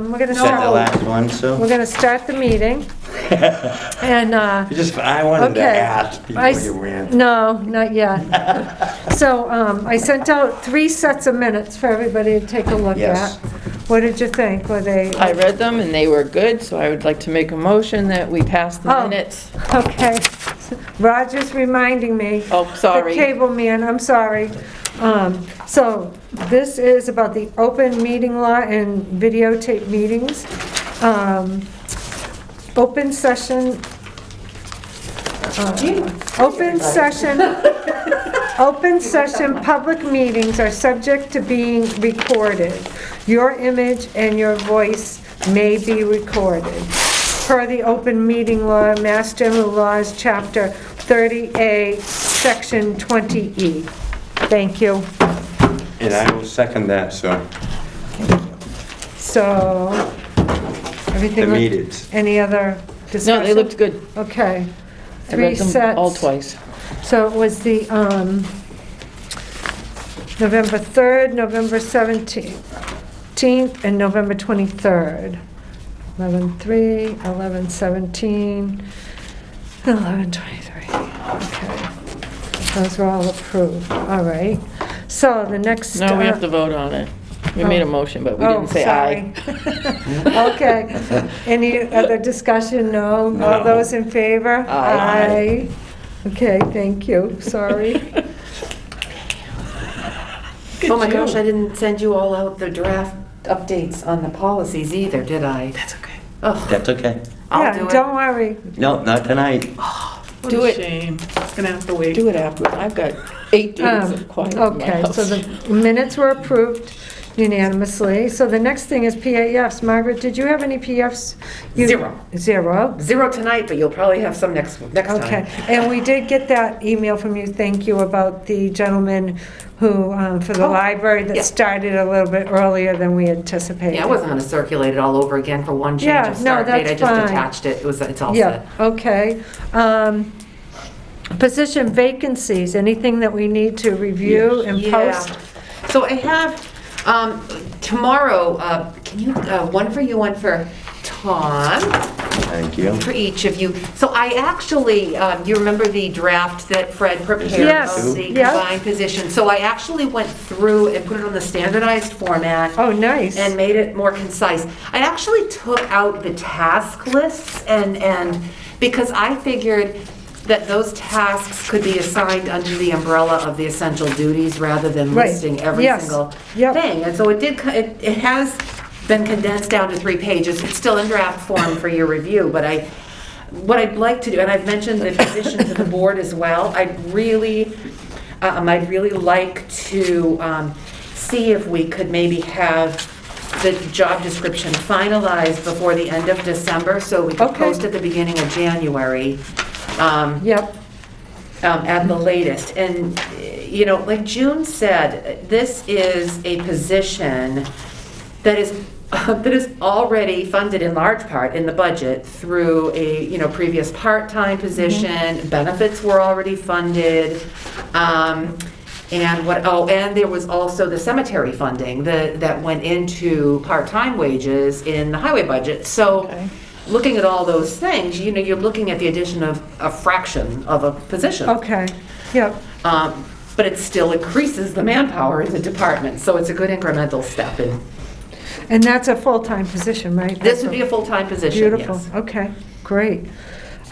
We're gonna Is that the start, last one, so? we're gonna start the meeting. And, I wanted to okay. ask before you ran. No, not yet. So, I sent out 3 sets of minutes for everybody to take a look Yes. at. What did you think? Were they? I read them and they were good, so I would like to make a motion that we pass the Oh. minutes. Okay. Roger's reminding me. Oh, sorry. The cable man, I'm sorry. So this is about the open meeting law and videotape meetings. Open session, open session public meetings are subject to being recorded. Your image and your voice may be recorded. Per the open meeting law, Mass General Laws, Chapter 30A, Section 20E. Thank you. And I will second that, so, So, everything. the look- meetings. Any other discussion? No, they looked good. Okay. I 3 read them sets. all twice. So it was the November 3rd, November 17th, and November 23rd. 11/3, 11/17, 11/23. Okay. Those were all approved. All right. So the next. No, we have to vote on it. We made a motion, but we didn't say aye. Okay. Any other discussion? No? All No. those in favor? Aye. Okay, thank you. Sorry. Oh my gosh, I didn't send you all out the draft updates on the policies either, did I? That's okay. Oh, That's okay. I'll Yeah, do it. don't worry. No, not tonight. Do it. Shame. It's gonna have to wait. Do it afterwards. I've got 8 days of quiet in my Okay, so house. the minutes were approved unanimously. So the next thing is PAFs. Margaret, did you have any PFs? Zero. 0. Zero tonight, but you'll probably have some next Okay, time. and we did get that email from you, thank you, about the gentleman who, for the Oh, library yeah. that started a little bit earlier than we anticipated. Yeah, I wasn't gonna circulate it all over again for one Yeah, change of no, start date. I that's just fine. attached it. It's all Yeah, set. okay. Position vacancies, anything that we need to review and post? So I have, tomorrow, can you, one for you, one for Tom, Thank you. for each of you. So I actually, you remember the draft that Fred prepared Yes, of the yeah. combined position? So I actually went through and put it on the standardized format. Oh, nice. And made it more concise. I actually took out the task lists and because I figured that those tasks could be assigned under the umbrella of the essential duties rather than Right. listing every Yes. single Yep. thing. And so it has been condensed down to 3 pages. It's still in draft form for your review, but what I'd like to do, and I've mentioned the position to the board as well, I'd really like to see if we could maybe have the job description finalized before the end of December, so we could Okay. post at the beginning of January. Yep, At the latest. And, you know, like June said, this is a position that is already funded in large part in the budget through a, previous part-time position. Benefits were already funded. And there was also the cemetery funding that went into part-time wages in the highway budget. So, Okay. looking at all those things, you're looking at the addition of a fraction of a position. okay, yep. But it still increases the manpower in the department, so it's a good incremental step. And And that's a full-time position, right? this would be a full-time position, Beautiful, yes. okay, great.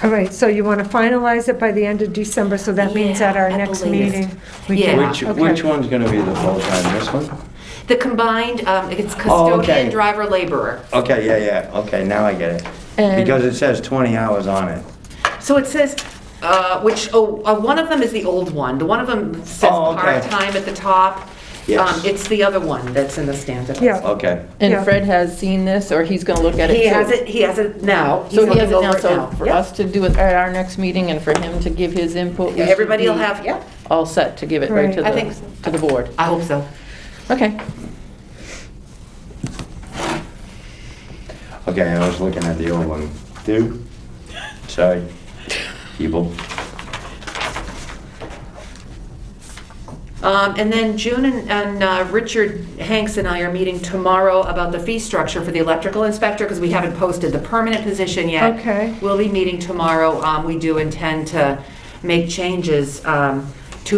All right, so you want to finalize it by the end of December, so that means at our Yeah, at the next latest. meeting? we Yeah. can- Which, okay. which one's gonna be the full-time, this one? The combined, it's Oh, okay. custodian, driver, laborer. Okay, yeah, okay, now I get it. And- Because it says 20 hours on it. So it says, one of them is the old one. The one of them says Oh, okay. part-time at the top. Yes. It's the other one that's in the standardized. Yeah. Okay. And Yeah. Fred has seen this, or he's gonna look at it too? He has it now. He's So he has looking it now, over so for Yep. us to do it at our next meeting and for him to give his input, we Yeah, should everybody will be have, yeah, all set to give it right to Right. I think the board. I hope so. Okay. Okay, I was looking at the old one. Dude? Sorry. People. And then June and Richard Hanks and I are meeting tomorrow about the fee structure for the electrical inspector, because we haven't posted the permanent position yet. Okay. We'll be meeting tomorrow. We do intend to make changes to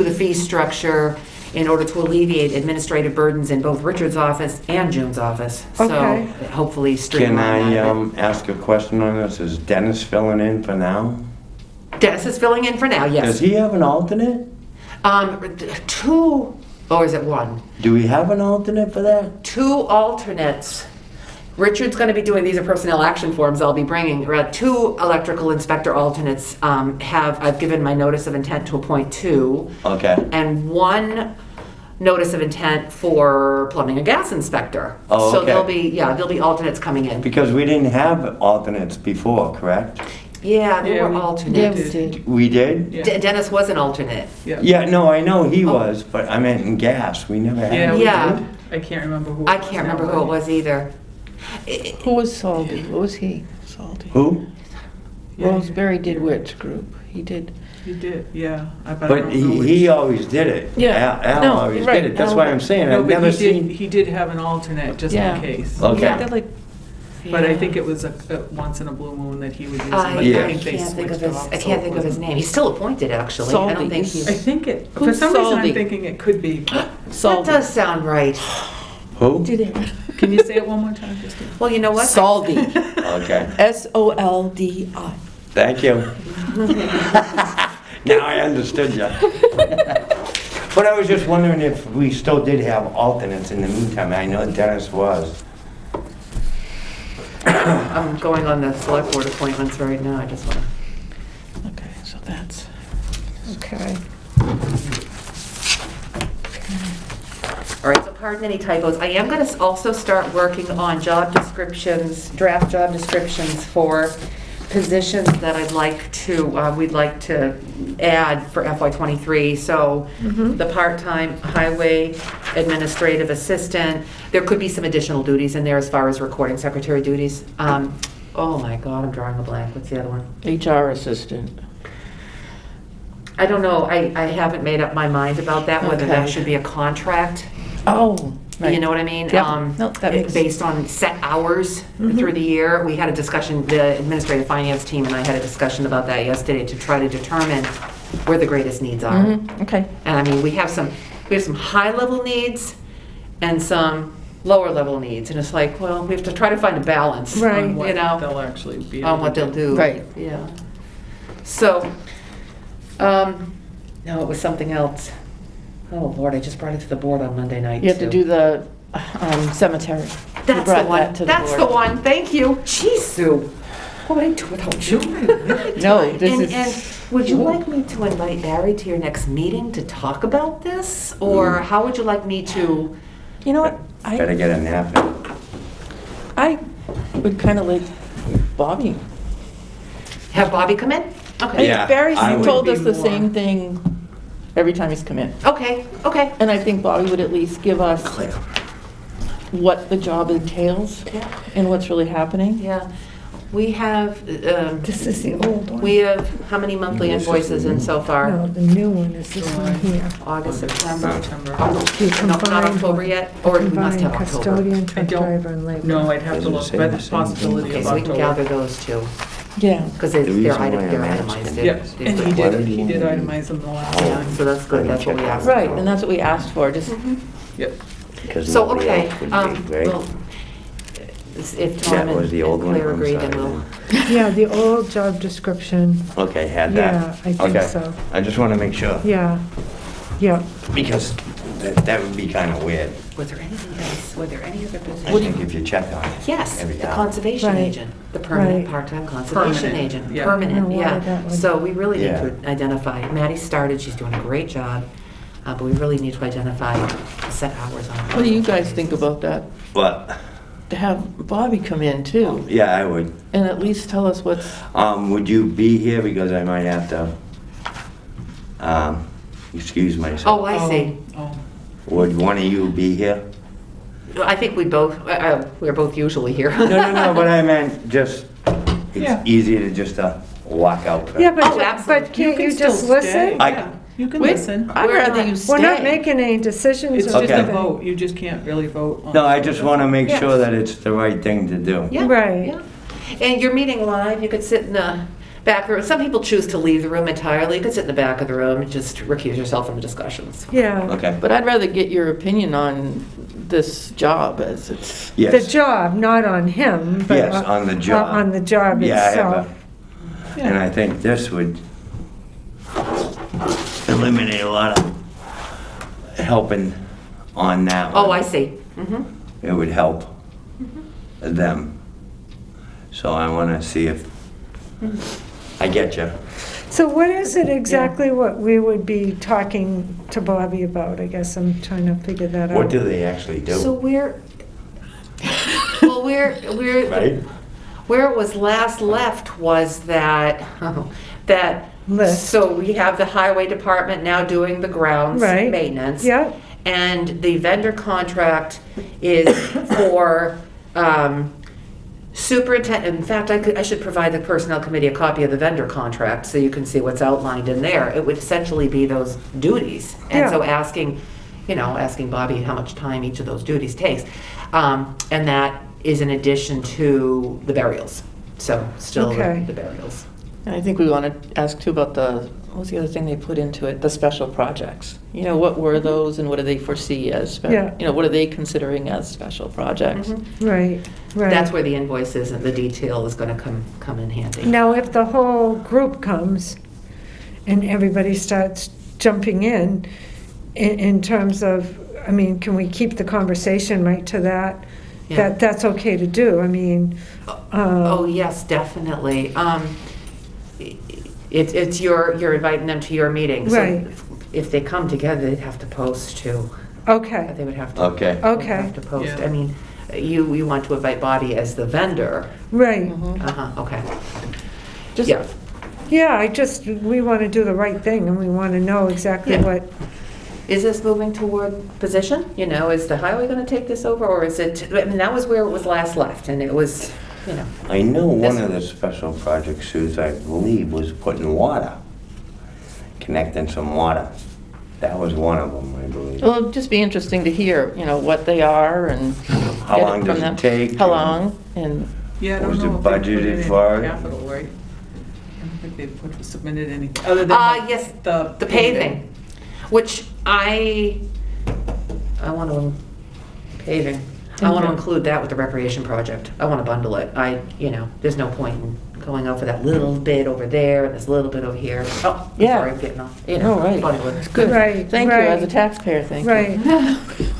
the fee structure in order to alleviate administrative burdens in both Richard's office and June's office. Okay. So hopefully Can streamline that a I ask a question on this? Is Dennis filling in for now? bit. Dennis is filling in for now, Does yes. he have an alternate? Two, or is it one? Do we have an alternate for that? Two alternates. Richard's going to be doing, these are personnel action forms I'll be bringing. Two electrical inspector alternates I've given my notice of intent to appoint two, Okay. and one notice of intent for plumbing and gas inspector. Oh, So okay. there'll be alternates coming in. Because we didn't have alternates before, correct? Yeah, there Yeah, were we- Yeah, alternates. we did. We did? Yeah. Dennis was an alternate. Yeah, no, I know he Oh. was, but I meant in gas. We never had. Yeah, we Yeah. did. I can't remember who. I can't remember who it was either. Who was Salty? Who was he? Salty. Who? Yeah, Roseberry did which group? He did. He did, yeah. I But don't know he which. always did it. Yeah. Al No, always right, did it. That's Al- why I'm saying, No, I've but never he did, seen. he did have an alternate, just Yeah. in case. Okay. Yeah, they're like, But I Yeah. think it was a once in a blue moon that he was using, I but Yeah. I think they can't think of switched his, off. I so can't it think of his wasn't- name. He's still appointed, actually. I don't Salty. think he's. I think it, for Who's some reason Salty? I'm thinking it could be, That Salty. does sound right. Who? Did it? can you say it one more time, Christine? Well, you know what? Salty. Okay, S-O-L-D-I. thank you. Now I understood you. But I was just wondering if we still did have alternates in the meantime. I know Dennis was. I'm going on the select board appointments right now. I just want to. Okay, so that's, Okay. All right, so pardon any typos. I am going to also start working on job descriptions, draft job descriptions for positions that we'd like to add for FY '23. So the part-time highway administrative assistant, there could be some additional duties in there as far as recording secretary duties. Oh my God, I'm drawing a blank. What's the other one? HR assistant. I don't know. I haven't made up my mind about that, whether that Okay. should be a contract. Oh, right. You know what I mean? Yeah. No, that makes- Based on set hours through the year. We had a discussion, the administrative finance team and I had a discussion about that yesterday to try to determine where the greatest needs are. Mhm, okay. And I mean, we have some high-level needs and some lower-level needs. And it's like, well, we have to try to find a balance. Right. On what You know, they'll actually be. on able what to they'll do. Right. Yeah. So, no, it was something else. Oh, Lord, I just brought it to the board on Monday night, You have to too. do the cemetery. You That's brought the one. that to That's the board. one. Thank you. Jeez, Sue. What would I do without you? No, this And is, would you like me to invite Barry to your next meeting to talk about this? Or how would you like me to? you know what? Better get a nap now. I would kind of like Bobby. Have Bobby come in? Okay. Yeah, Barry's I would told be us the more- same thing every time he's come in. Okay, okay. And I think Bobby would at least give us what the job entails Yeah. and what's really happening. Yeah. We have, This is the old one. we have how many monthly This is invoices in so No, far? the new one is this one here. August, September. September. You Not combine October yet? Or we must have Combine October. custodian, I truck don't- driver, and labor. No, I'd have to Doesn't look, say but the there's same possibility Okay, of so we can October. gather those two, Yeah. because The they're reason why they're I'm itemized. asking. They're- Yep, they're and good. he did itemize them the last Yeah, time. so that's good, that's what we asked. Right, and that's what we asked for, just, Yep. Because So, nobody okay, else would be, right? well, if Tom That was and the old one. Claire I'm agree, then sorry, we'll. Yeah, the old job description, Okay, had that. yeah, I think Okay. so. I just want to make sure, Yeah, yeah. because that would be kind of weird. Was there anything else, were there any other I positions? think if you check on it. Yes, every the hour. conservation Right. agent, the permanent, Right. part-time conservation Permanent, agent, yeah. permanent, I don't know why that yeah. would- So we really need Yeah. to identify, Maddie started, she's doing a great job, but we really need to identify set hours on her. what do you guys think about that? But, To have Bobby come in too, yeah, I would. and at least tell us what's, Would you be here, because I might have to, excuse myself. Oh, I see. Oh, Would one of you be here? I think we both, we're both usually here. No, but I meant just, Yeah. it's easier to just walk out. Yeah, Oh, but absolutely. can't you can just still listen? stay. I, Yeah. You can Wait, listen. I'd rather you stay. We're not making any decisions. It's or just a Okay. vote. You just can't really vote on. No, I just want to make Yes. sure that it's the right thing to do. Yeah. Right. Yeah. And you're meeting live, you could sit in the back room. Some people choose to leave the room entirely. You could sit in the back of the room and just recuse yourself from the discussions. Yeah. Okay. But I'd rather get your opinion on this job as it's, The Yes. job, not on him, but. Yes, on the job. On the job Yeah, I have itself. and I think this would eliminate a lot of helping on that one. Oh, I see. Mhm. It would help them. So I want to see if, I get you. So what is it exactly what we would be talking to Bobby about? I guess I'm trying to figure that out. What do they actually So do? well, Right? where it was last left was that, that, List. so we have the highway department now doing the grounds Right. maintenance. Yeah, And the vendor contract is for superintendent, in fact, I should provide the personnel committee a copy of the vendor contract so you can see what's outlined in there. It would essentially be those duties. And so Yeah. asking Bobby how much time each of those duties takes. And that is in addition to the burials. So still Okay. the burials. and I think we want to ask too about what was the other thing they put into it? The special projects. You know, what were those and what do they foresee as, Yeah. you know, what are they considering as special projects? Mhm. right, right. That's where the invoices and the detail is gonna come in handy. Now, if the whole group comes and everybody starts jumping in terms of, I mean, can we keep the conversation right to that? Yeah. That's okay to do, I mean. Oh, yes, definitely. It's you're inviting them to your meeting. so Right. If they come together, they'd have to post too. Okay, They would have to. Okay. they'd Okay. have to post. Yeah. I mean, you want to invite Bobby as the vendor. right. Mhm. Okay. Just- Yeah. Yeah, we want to do the right thing and we want to know exactly Yeah. what, Is this moving toward position? You know, is the highway going to take this over or is it, I mean, that was where it was last left and it was, you know. I know one This- of the special projects, Suze, I believe, was putting water, connecting some water. That was one of them, I believe. Well, it'd just be interesting to hear, you know, what they are and. How get long from does them. it take? How long, and, Yeah, I What don't was know it if they put budgeted it in for? capital, right? I don't think they submitted anything, other than Yes, the the paving, which I want to, paving, I want to Okay. include that with the recreation project. I want to bundle it. There's no point in going out for that little bit over there and this little bit over here. Oh, I'm Yeah. sorry, I'm getting off, Oh, right. bundle it. good. Right, Thank you, as a right. taxpayer, thank you. right.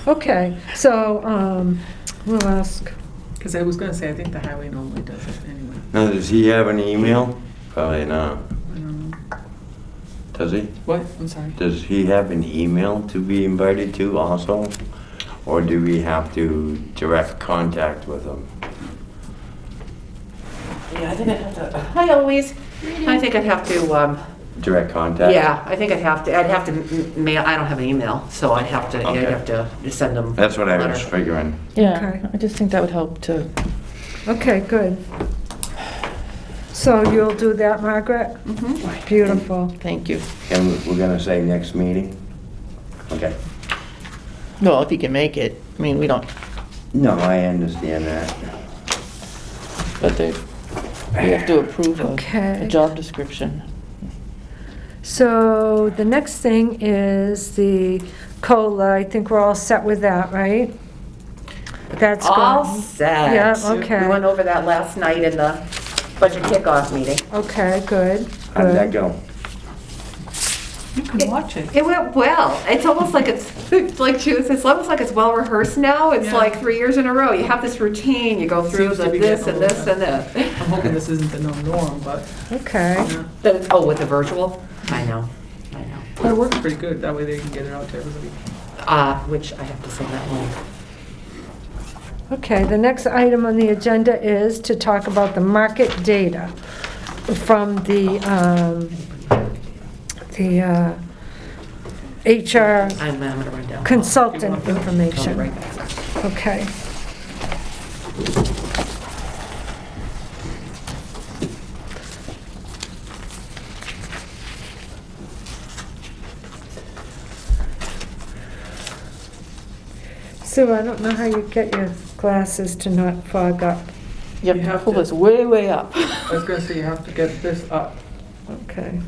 Okay, so, we'll ask, Because I was gonna say, I think the highway normally does it anyway. Now, does he have an email? Probably not. I don't know. Does he? What? I'm sorry. Does he have an email to be invited to also? Or do we have to direct contact with him? Yeah, I think I'd have to, hi Eloise. I think I'd have to, Direct contact? yeah, I think I'd have to mail, I don't have an email, so I'd have to, Okay. I'd have to send them. That's what I was letter. figuring. Yeah, Okay. I just think that would help to, okay, good. So you'll do that, Margaret? Mhm. Beautiful. thank you. And we're gonna say next meeting? Okay. Well, if you can make it, I mean, we don't, No, I understand that. but we have to approve Okay. a job description. So the next thing is the COLA. I think we're all set with that, right? That's All gone. set. Yeah, okay. We went over that last night in the budget kickoff meeting. Okay, good, How'd that good. go? You can watch it. It went well. It's almost like it's like she was. It's almost like it's well rehearsed now. It's Yeah. like 3 years in a row. You have this routine. You go through Seems to the be this getting and this older. and this. I'm hoping this isn't the new norm, but Okay, yeah. That it's, with the virtual. I know. But it works pretty good. That way they can get it out to everybody. Which I have to send that link. okay. The next item on the agenda is to talk about the market data from the HR I'm gonna run down. consultant I'll be information. right back. Okay. Sue, I don't know how you get your glasses to not fog up. You You have to have pull to- this way, way up. I was gonna say, you have to get this up. Okay.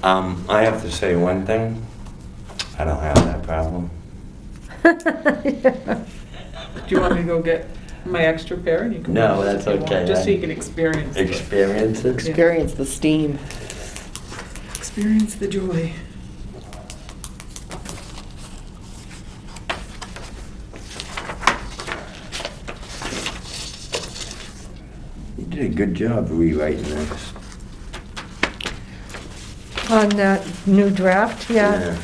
I have to say one thing. I don't have that problem. Do you want me to go get my extra pair and you can? No, wear that's this if you want, okay. Just so you can experience. Experience it? Experience the steam. Experience the joy. You did a good job rewriting this. On that new draft, yeah.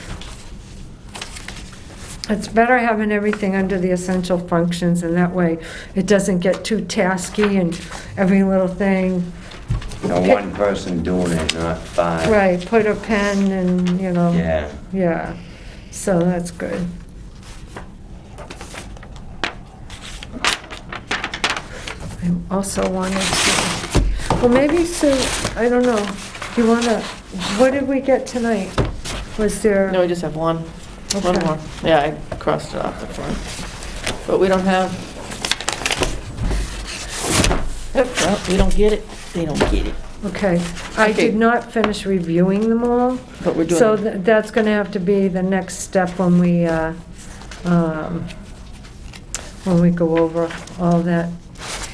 It's better having everything under the essential functions, and that way it doesn't get too tasky and every little thing. No one person doing it, not five. Right, put a pen and, you know. Yeah. Yeah, so that's good. I also wanted to, well, maybe Sue, I don't know, you wanna, what did we get tonight? Was there? No, we just have one. One Okay. more. Yeah, I crossed it off the front. But we don't have. Yep, well, we don't get it. They don't get it. Okay, I Okay. did not finish reviewing them all, But we're doing. so that's gonna have to be the next step when we go over all that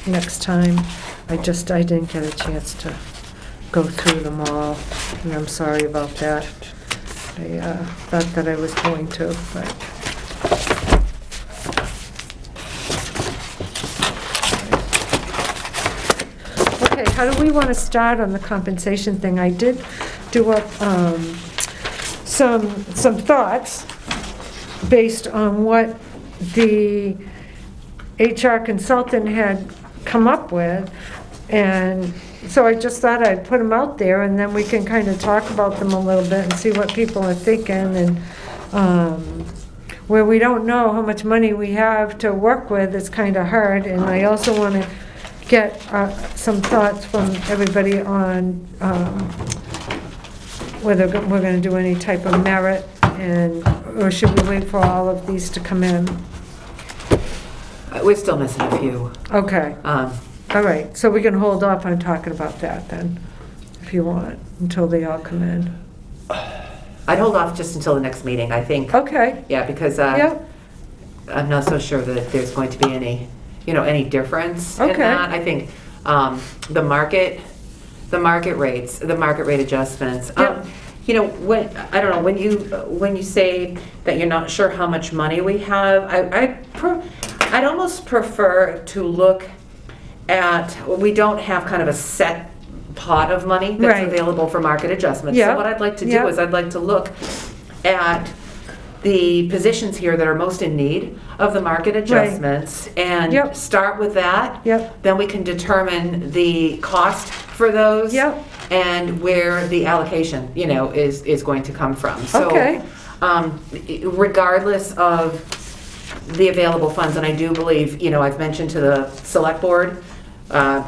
next time. I didn't get a chance to go through them all, and I'm sorry about that. I thought that I was going to, but. Okay, how do we want to start on the compensation thing? I did do up some thoughts based on what the HR consultant had come up with. And so I just thought I'd put them out there, and then we can kind of talk about them a little bit and see what people are thinking. And where we don't know how much money we have to work with, it's kind of hard. And I also want to get some thoughts from everybody on whether we're going to do any type of merit, or should we wait for all of these to come in? We're still missing a few. Okay, Um, all right, so we can hold off on talking about that then, if you want, until they all come in. I'd hold off just until the next meeting, I think. Okay, Yeah, because yep, I'm not so sure that there's going to be any difference in Okay. that. I think the market rates, the market rate adjustments. Yep. I don't know, when you say that you're not sure how much money we have, I'd almost prefer to look at, we don't have kind of a set pot of money that's Right. available for market adjustments. Yeah. So what I'd like to do Yeah. is I'd like to look at the positions here that are most in need of the market adjustments and Yep. start with that. Yep. Then we can determine the cost for those. Yep. And where the allocation, is going to come from. Okay. So, regardless of the available funds, and I do believe, I've mentioned to the select board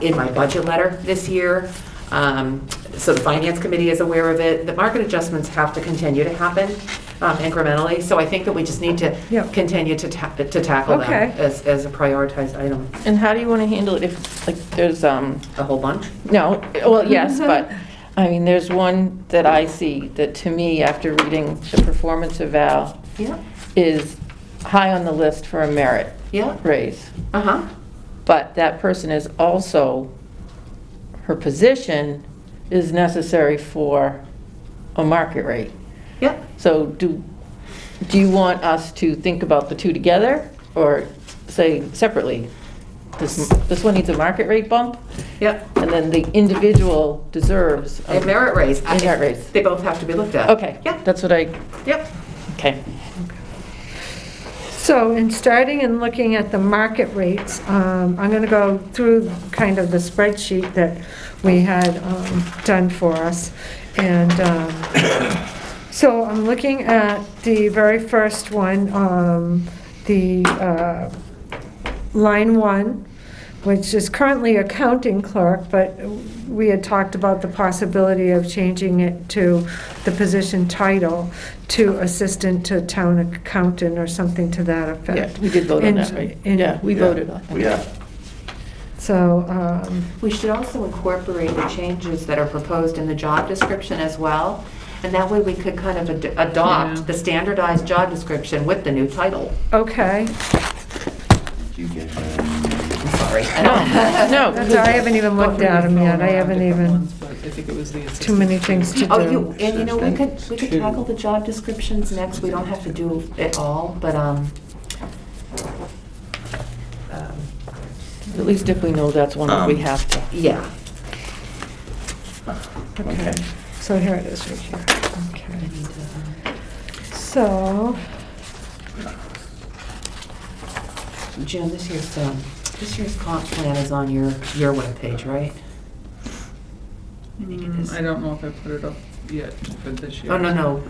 in my budget letter this year, so the finance committee is aware of it, the market adjustments have to continue to happen incrementally. So I think that we just need to Yep. continue to tackle Okay. that as a prioritized item. And how do you want to handle it if, like, there's, A whole bunch? no, well, yes, but, I mean, there's one that I see that to me, after reading the performance eval, Yeah. is high on the list for a merit Yeah. raise. Uh-huh. But that person is also, her position is necessary for a market rate. Yeah. So do you want us to think about the two together, or say separately? This one needs a market rate bump, Yeah. and then the individual deserves A merit raise. A merit raise. They both have to be looked at. Okay, Yeah. that's what I, Yep. okay. so in starting and looking at the market rates, I'm gonna go through kind of the spreadsheet that we had done for us. And so I'm looking at the very first one, the line 1, which is currently accounting clerk, but we had talked about the possibility of changing it to the position title to assistant to town accountant or something to that Yeah, effect. we did vote on that, And- right? and- Yeah, we Yeah. voted on it. Yeah. So, We should also incorporate the changes that are proposed in the job description as well. And that way we could kind of Yeah. adopt the standardized job description with the new title. okay. You get, Sorry. No, That's, I haven't even looked at them yet. I haven't even, I think it was the too many things to Oh, do. and you know, we could tackle the job descriptions next. We don't have to do it all, but, at least if we know that's one that we have to. yeah. Okay, so here it is right here. Okay. So, Jim, this year's comp plan is on your webpage, right? I think it is. I don't know if I put it up yet for this year. Oh, no,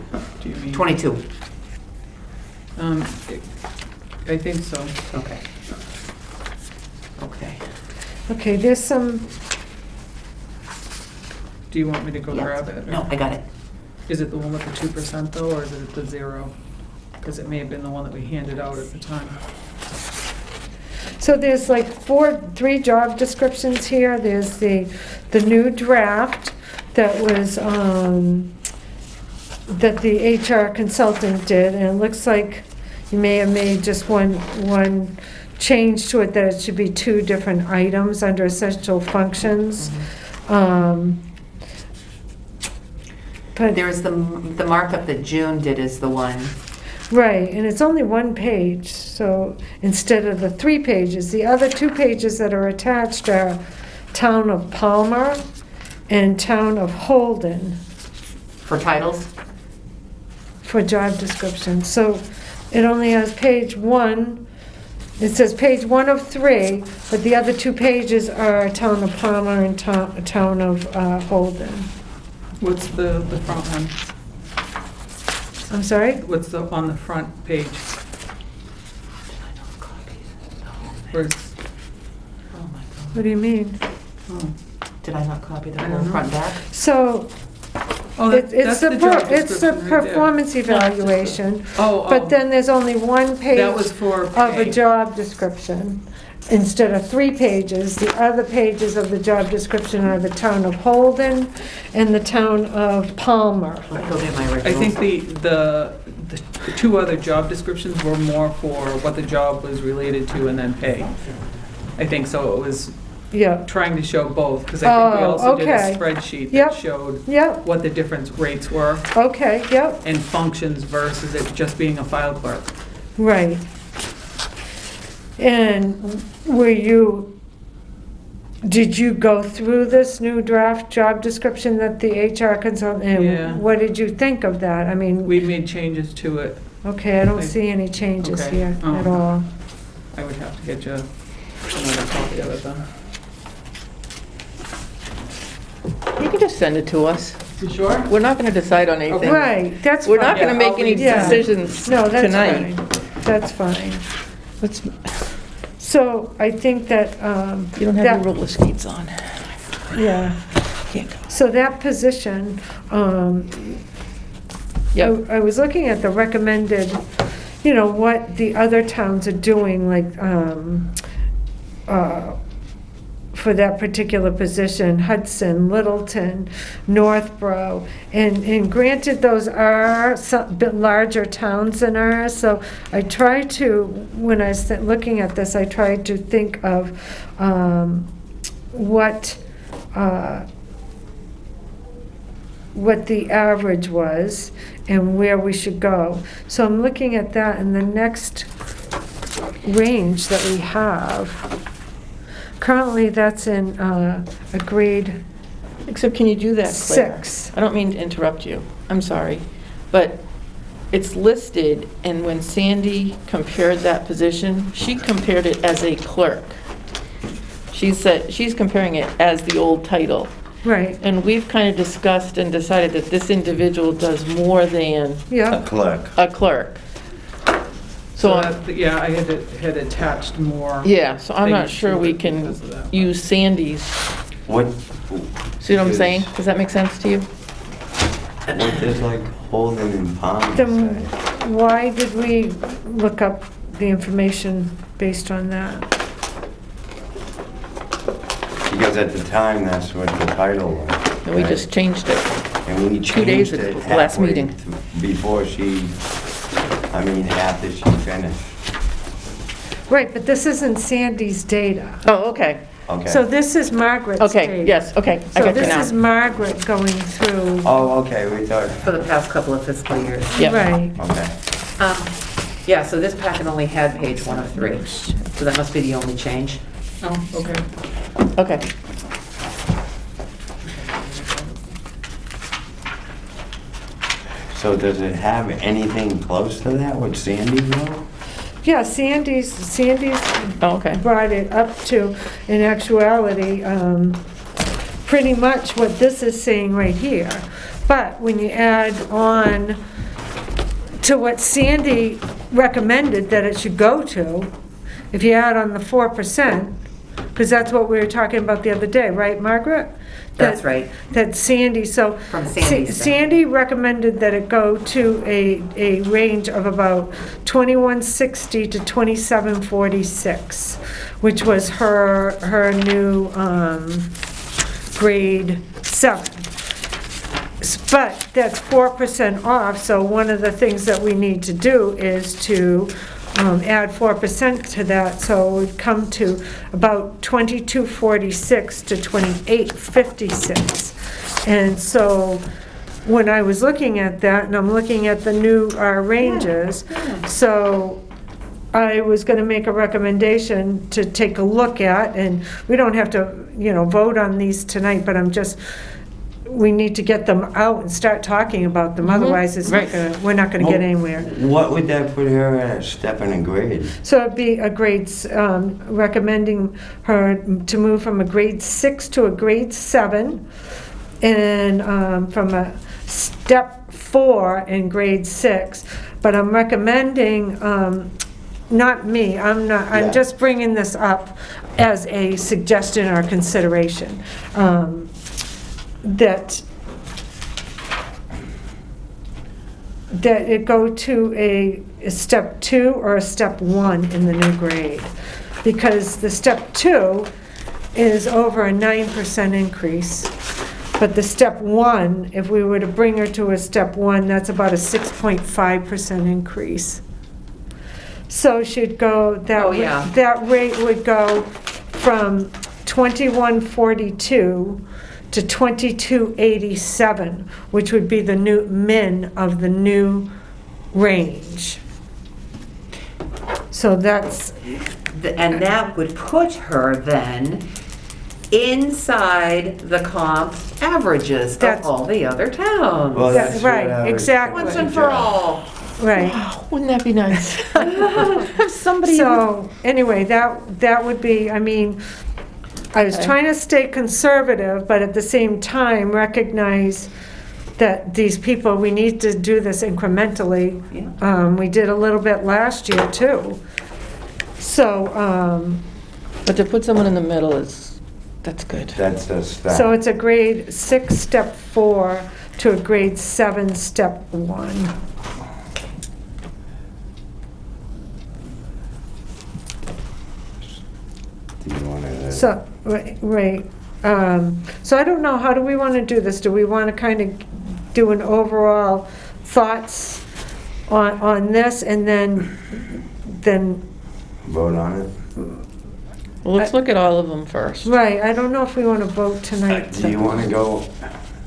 Do you mean? 22. I think so. Okay. Okay. okay, there's some, Do you want me to go Yeah. grab it? or- No, I got it. Is it the one with the 2% though, or is it the 0? Because it may have been the one that we handed out at the time. so there's like three job descriptions here. There's the new draft that was, that the HR consultant did, and it looks like you may have made just one change to it, that it should be 2 different items under essential functions. But, There's the markup that June did is the one. right, and it's only 1 page, so instead of the 3 pages, the other 2 pages that are attached are Town of Palmer and Town of Holden For titles? for job descriptions. So it only has page 1. It says page 1 of 3, but the other 2 pages are Town of Palmer and Town of Holden. What's the front one? I'm sorry? What's on the front page? Where's, Oh, my God. What do you mean? oh. Did I not copy that I one don't know. front and back? So Oh, it's that's the the job it's the description right there. performance evaluation, Oh, but then there's only 1 page that was for of a pay. job description instead of 3 pages. The other pages of the job description are the Town of Holden and the Town of Palmer. Let me go get my original. I think the 2 other job descriptions were more for what the job was related to and then pay. I think so. It was Yeah, trying to show both, because I think we Oh, also did a okay. spreadsheet Yep. that showed yep, what the difference rates were okay, yep, and functions versus it just being a file clerk. right. And did you go through this new draft job description that the HR consultant, Yeah. and what did you think of that? I mean, We made changes to it. okay, I don't see any changes Okay. here Oh, at okay. all. I would have to get you another copy of it then. You can just send it to us. You sure? We're not gonna decide on anything. Right, that's We're not fine. gonna Yeah, make I'll any Yeah. decisions No, that's tonight. fine. That's fine. Let's, So I think that, you don't have that- your roller skates on. yeah, Can't go. so that position, Yep, I was looking at the recommended, what the other towns are doing, like, for that particular position, Hudson, Littleton, Northborough, and granted, those are some bit larger towns than ours, so I tried to, when I was looking at this, I tried to think of what the average was and where we should go. So I'm looking at that, and the next range that we have, currently that's in a grade except can you do that, Claire? 6. I don't mean to interrupt you, I'm sorry, but it's listed, and when Sandy compared that position, she compared it as a clerk. She said, she's comparing it as the old title. Right, And we've kind of discussed and decided that this individual does more than A yeah, clerk. a clerk. So, Yeah, I had attached more. yeah, so I'm not things sure to we it can because of that. use Sandy's. What? See what I'm saying? Does that make sense to you? What does like Holden and Palm Then say? why did we look up the information based on that? Because at the time, that's what the title was. And we right? just changed it. And we 2 days changed it ago, last halfway meeting. before she, after she finished. Right, but this isn't Sandy's data. Oh, okay. Okay. So this is Margaret's data. Okay, yes, okay, I So got you this is now. Margaret going through. Oh, okay, we thought, For the past couple of fiscal years. Yep. Right. okay. Yeah, so this packet only had page 1 of 3, so that must be the only change. Oh, okay. Okay. So does it have anything close to that, what Sandy wrote? Yeah, Sandy's Oh, okay. brought it up to, in actuality, pretty much what this is saying right here. But when you add on to what Sandy recommended that it should go to, if you add on the 4%, because that's what we were talking about the other day, right, Margaret? That's That- right. That Sandy, so. From Sandy's thing. Sandy recommended that it go to a range of about 2160 to 2746, which was her new grade 7. But that's 4% off, so one of the things that we need to do is to add 4% to that, so it would come to about 2246 to 2856. And so when I was looking at that, and I'm looking at the new ranges, so I was gonna make a recommendation to take a look at, and we don't have to, vote on these tonight, but we need to get them out and start talking about them, otherwise it's not Right. we're not gonna get anywhere. What would that put her at a step in a grade? So it'd be a grade, recommending her to move from a grade 6 to a grade 7, and from a step 4 in grade 6. But I'm recommending, not me, I'm Yeah. just bringing this up as a suggestion or consideration. That it go to a step 2 or a step 1 in the new grade. Because the step 2 is over a 9% increase. But the step 1, if we were to bring her to a step 1, that's about a 6.5% increase. So she'd go, Oh, yeah. that rate would go from 2142 to 2287, which would be the new min of the new range. So that's, And that would put her then inside the comp averages of That's- all the other towns. Well, That- that's right, what I was exactly. Once and for all. right. Wouldn't that be nice? Have somebody. So, anyway, that would be, I was Okay. trying to stay conservative, but at the same time recognize that these people, we need to do this incrementally. Yeah. We did a little bit last year too. So, But to put someone in the middle that's good. That's a step. so it's a grade 6, step 4 to a grade 7, step 1. Do you want to? So, right, so I don't know, how do we want to do this? Do we want to kind of do an overall thoughts on this and then, Vote on it? Well, let's look at all of them first. right, I don't know if we want to vote tonight. Do you want to go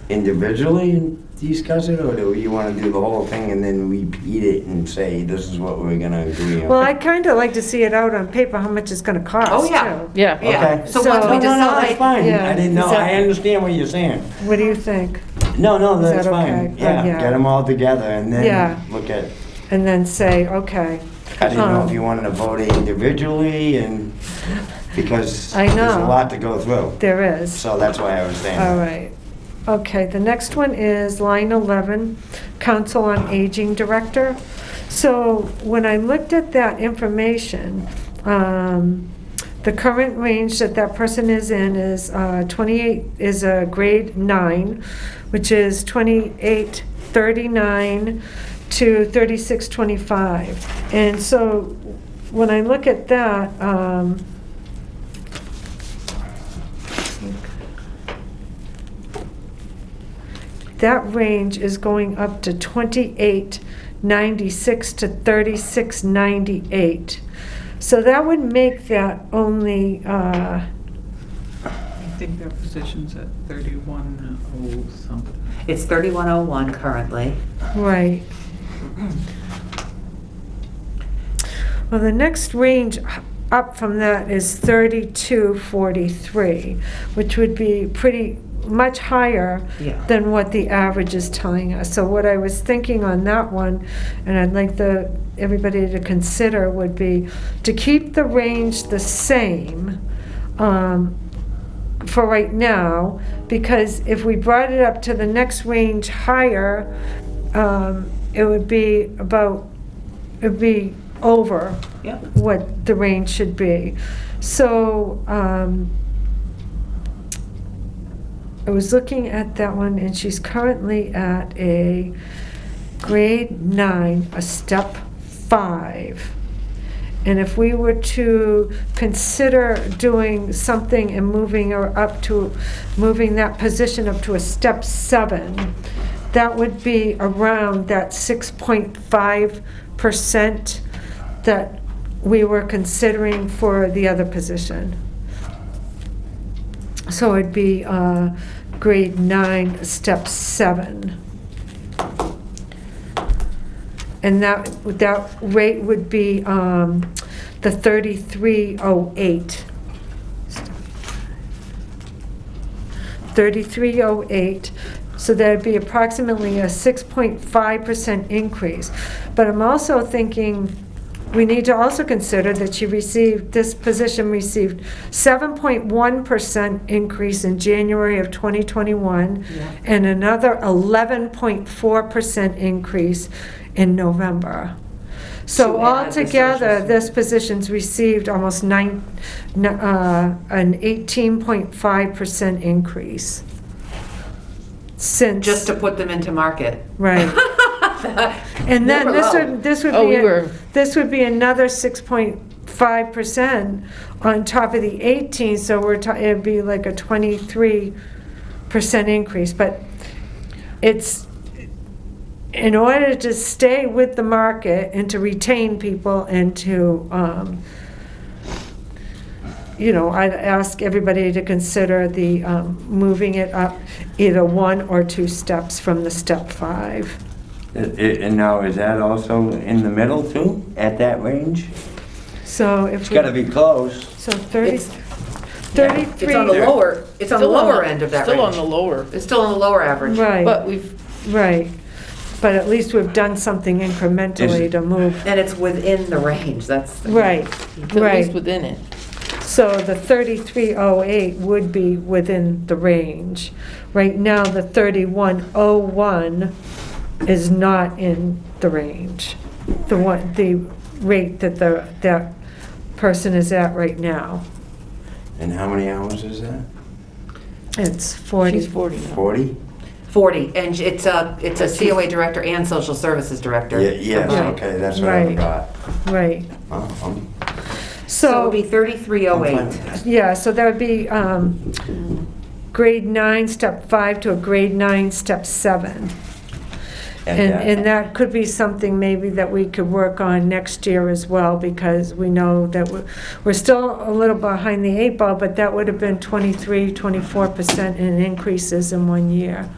individually and discuss it, or do you want to do the whole thing and then repeat it and say, this is what we're gonna agree on? Well, I'd kind of like to see it out on paper, how much it's going to cost, Oh, yeah. too. Yeah. Yeah, Okay. so So- once we No, No, that's decide, fine. Yeah. I didn't know, Is that- I understand what you're saying. What do you think? No, Is that's that okay? fine. Yeah, Yeah. get them all together and Yeah. then look at, And then say, okay. I didn't know if Um, you wanted to vote individually and, because I there's a know. lot to go through. There is. So that's why I was saying. All right. Okay, the next one is line 11, Council on Aging Director. So when I looked at that information, the current range that that person is in is 28, is a grade 9, which is 2839 to 3625. And so when I look at that, that range is going up to 2896 to 3698. So that would make that only, I think their position's at 31 something. It's 3101 currently. right. Well, the next range up from that is 3243, which would be pretty much higher Yeah. than what the average is telling us. So what I was thinking on that one, and I'd like everybody to consider, would be to keep the range the same for right now, because if we brought it up to the next range higher, it would be over Yep. what the range should be. So, I was looking at that one, and she's currently at a grade 9, a step 5. And if we were to consider doing something and moving that position up to a step 7, that would be around that 6.5% that we were considering for the other position. So it'd be grade 9, step 7. And that rate would be the 3308. 3308. So that'd be approximately a 6.5% increase. But I'm also thinking we need to also consider that this position received 7.1% increase in January of 2021 and another 11.4% increase in November. So To add the altogether, social this position's received almost an 18.5% increase since. Just to put them into market. Right. And then Never low. this would Oh, be, we were- this would be another 6.5% on top of the 18, so it'd be like a 23% increase. But it's, in order to stay with the market and to retain people and to, I'd ask everybody to consider the moving it up either 1 or 2 steps from the step 5. And now, is that also in the middle too, at that range? So if It's we, gotta be close. so 30, It's 33. It's on the lower, it's on the Still lower end of that range. Still on the lower, It's still on the lower average. Right, but we've, right. But at least we've done something incrementally to move. And it's within the range, that's. Right, it's at right. least within it. So the 3308 would be within the range. Right now, the 3101 is not in the range. The rate that that person is at right now. And how many hours is that? It's 40. She's 40 now. 40? 40, and it's a COA director and social services director. Yes, Right. okay, that's what I Right. got. Right. So it would be So, 3308. yeah, so that would be grade 9, step 5 to a grade 9, step 7. And that could be something maybe that we could work on next year as well, because we know that we're still a little behind the 8 ball, but that would have been 24% in increases in 1 year.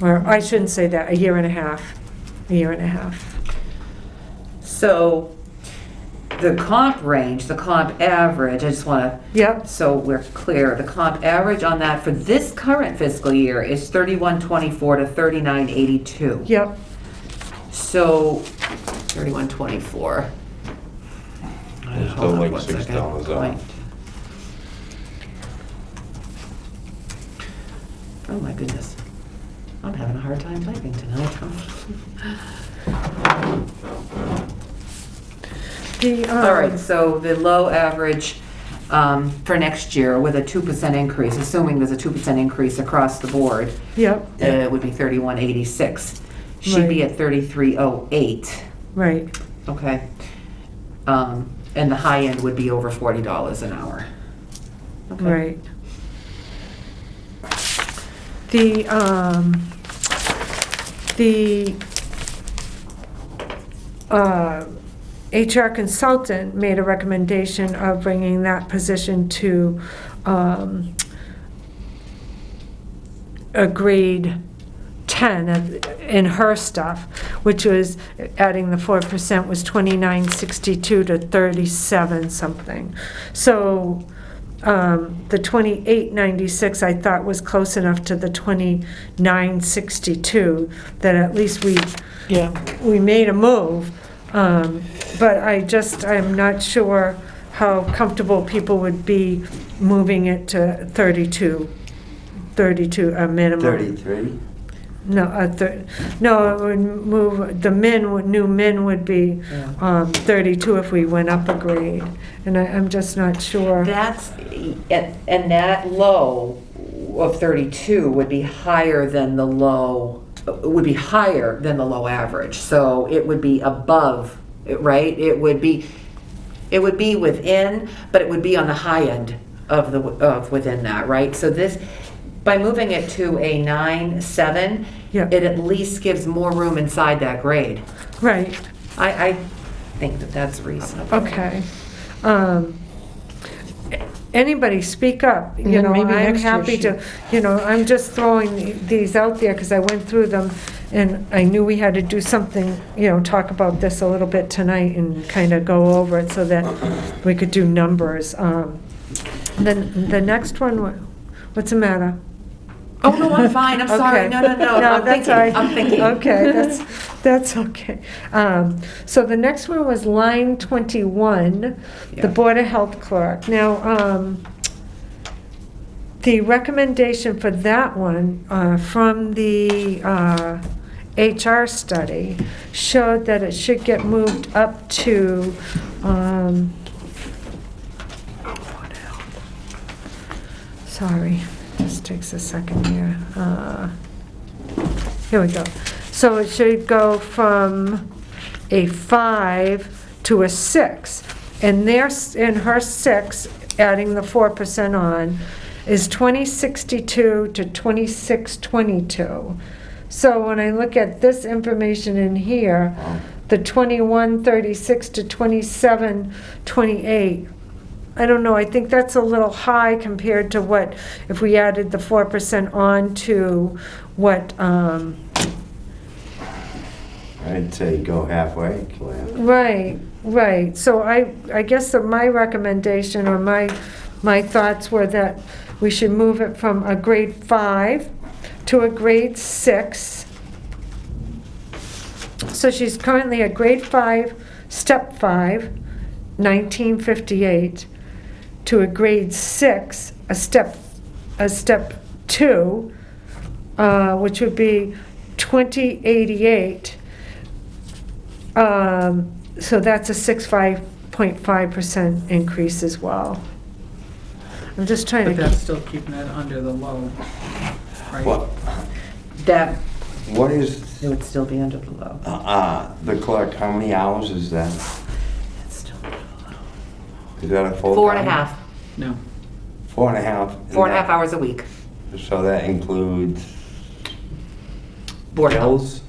Or I shouldn't say that, a year and a half. So the comp range, the comp average, I just want to, Yep, so we're clear, the comp average on that for this current fiscal year is 3124 to 3982. yep. So 3124. It's still Hold on like one $6 second. off. Point. Oh my goodness. I'm having a hard time typing tonight. All right, so the low average for next year with a 2% increase, assuming there's a 2% increase across the board, Yep, it would be 3186. She'd be Right. at 3308, right. okay? And the high end would be over $40 an hour. Okay. Right. The HR consultant made a recommendation of bringing that position to a grade 10 in her stuff, which was, adding the 4% was 2962 to 37 something. So the 2896 I thought was close enough to the 2962 that at least Yeah. we made a move. But I'm not sure how comfortable people would be moving it to 32, a minimum. 33? No, no, it would move, new min would be 32 if we went up a grade. And I'm just not sure. That's, and that low of 32 would be higher than the low average. So it would be above, right? It would be within, but it would be on the high end of within that, right? So this, by moving it to a 9.7, Yeah. it at least gives more room inside that grade. Right, I think that that's reasonable. okay. Anybody speak up, And then maybe I'm next year happy to, I'm just throwing these out there because I went through them and I knew we had to do something, talk about this a little bit tonight and kind of go over it so that we could do numbers. Then the next one, what's the matter? Oh, no, I'm fine, I'm sorry, Okay. no, I'm that's thinking, all right. I'm thinking. Okay, that's okay. So the next one was line 21, the Yeah. Board of Health clerk. Now, the recommendation for that one from the HR study showed that it should get moved up to, sorry, just takes a second here. Here we go. So it should go from a 5 to a 6. And in her 6, adding the 4% on, is 2062 to 2622. So when I look at this information in here, the 2136 to 2728, I don't know, I think that's a little high compared to what, if we added the 4% on to what, I'd say go halfway. right. So I guess that my recommendation or my thoughts were that we should move it from a grade 5 to a grade 6. So she's currently a grade 5, step 5, 1958, to a grade 6, a step 2, which would be 2088. So that's a 5.5% increase as well. I'm just trying But to, that's still keeping it under the low, right? What, That, what is, it would still be under the low. the clerk, how many hours is that? It's still under the low. Is that a full? 4.5, No. 4.5. 4.5 hours a week. So that includes Board of Health. bills?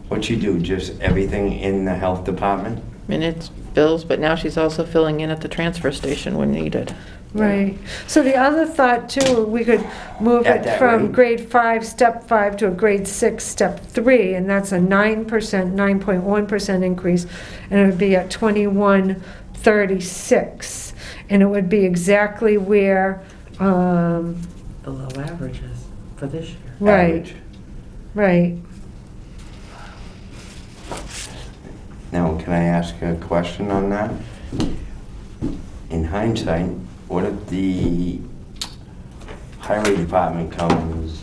What you do, just everything in the health department? Minutes, bills, but now she's also filling in at the transfer station when needed. right. So the other thought too, we could move At it that from rate? grade 5, step 5 to a grade 6, step 3, and that's a 9.1% increase, and it would be at 2136. And it would be exactly where, The low averages for this year. right, Average. right. Now, can I ask a question on that? In hindsight, what if the highway department comes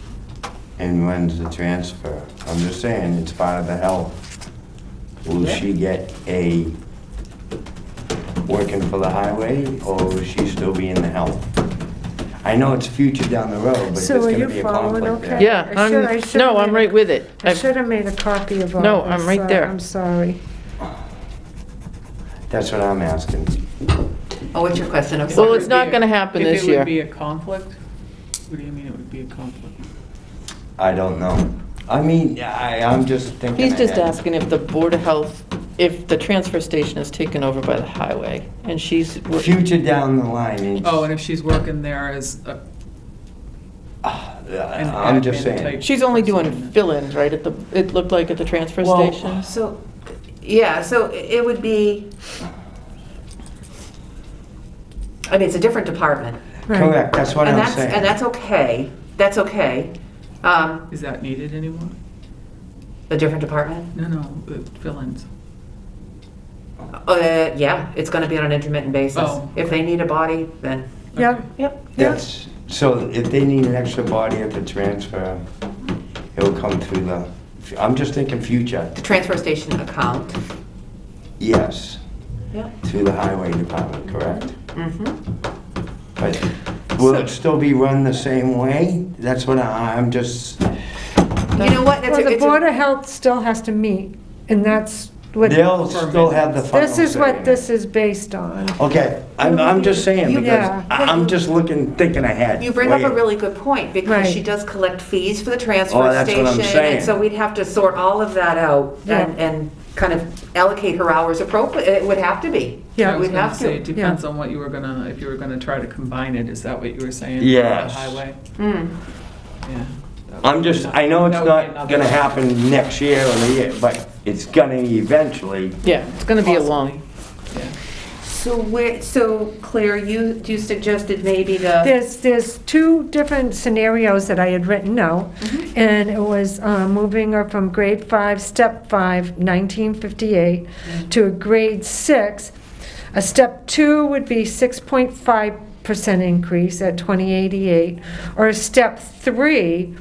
and runs the transfer. I'm just saying, it's part of the health. Will she get a working for the highway, or will she still be in the health? I know it's future down the road, but So there's are gonna you be a following conflict there. okay? Yeah, I should've no, I'm made a- right with it. I should have made a copy of all this. No, I'm right there. I'm sorry. That's what I'm asking. Oh, what's your question? I'm Well, sorry. it's not gonna happen this If it year. would be a conflict? What do you mean it would be a conflict? I don't know. I mean, I'm just thinking He's just ahead. asking if the Board of Health, if the transfer station is taken over by the highway, and she's, Future down the line, and Oh, and if she's working there as a an I'm just admin saying. type she's only doing person. fill-ins, right, at the, it looked like at the transfer Well- station? So, yeah, so it would be, I mean, it's a different department. Right. Correct, that's what And I'm that's, saying. and that's okay. That's okay. Is that needed anymore? A different department? No, fill-ins. Yeah, it's gonna be on an intermittent basis. Oh, If they need a body, then, Yeah, Okay. yep. That's, so if they need an extra body at the transfer, it'll come through the, I'm just thinking future. The transfer station account. Yes, Yep. through the highway department, correct? Mm-hmm. But will it still be run the same way? That's what I'm just, You know what? That's well, a- the it's a- Board of Health still has to meet, and that's what, they'll still have the final this is say what in this it. is based on. Okay, I'm just saying, because Yeah. I'm just thinking ahead. You bring up a Wait. really good point, because Right. she does collect fees for the transfer Oh, that's station. what I'm saying. And so we'd have to sort all of that out Yeah. and kind of allocate her hours appropriately. It would have to be. Yeah. I was We'd gonna have say, it to. depends on what you were gonna, if you were gonna try to combine it, is that what you were saying? Yes. The highway? Hmm. Yeah. I'm just, I know it's That would be not another- gonna happen next year or the year, but it's gonna eventually. Yeah, it's gonna be a long, Yeah. So Claire, you suggested maybe the, There's two different scenarios that I had written out, and it was moving her from grade 5, step 5, 1958, to a grade 6. A step 2 would be 6.5% increase at 2088, or a step 3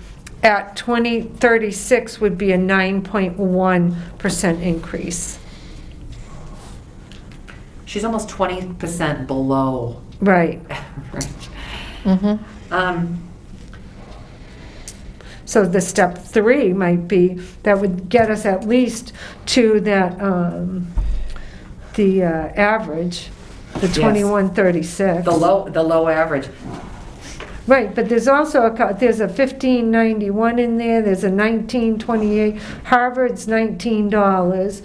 at 2036 would be a 9.1% increase. she's almost 20% below. Right. Um, So the step 3 might be, that would get us at least to that, the average, the Yes. 2136. The low average. Right, but there's also, there's a 1591 in there, there's a 1928, Harvard's $19,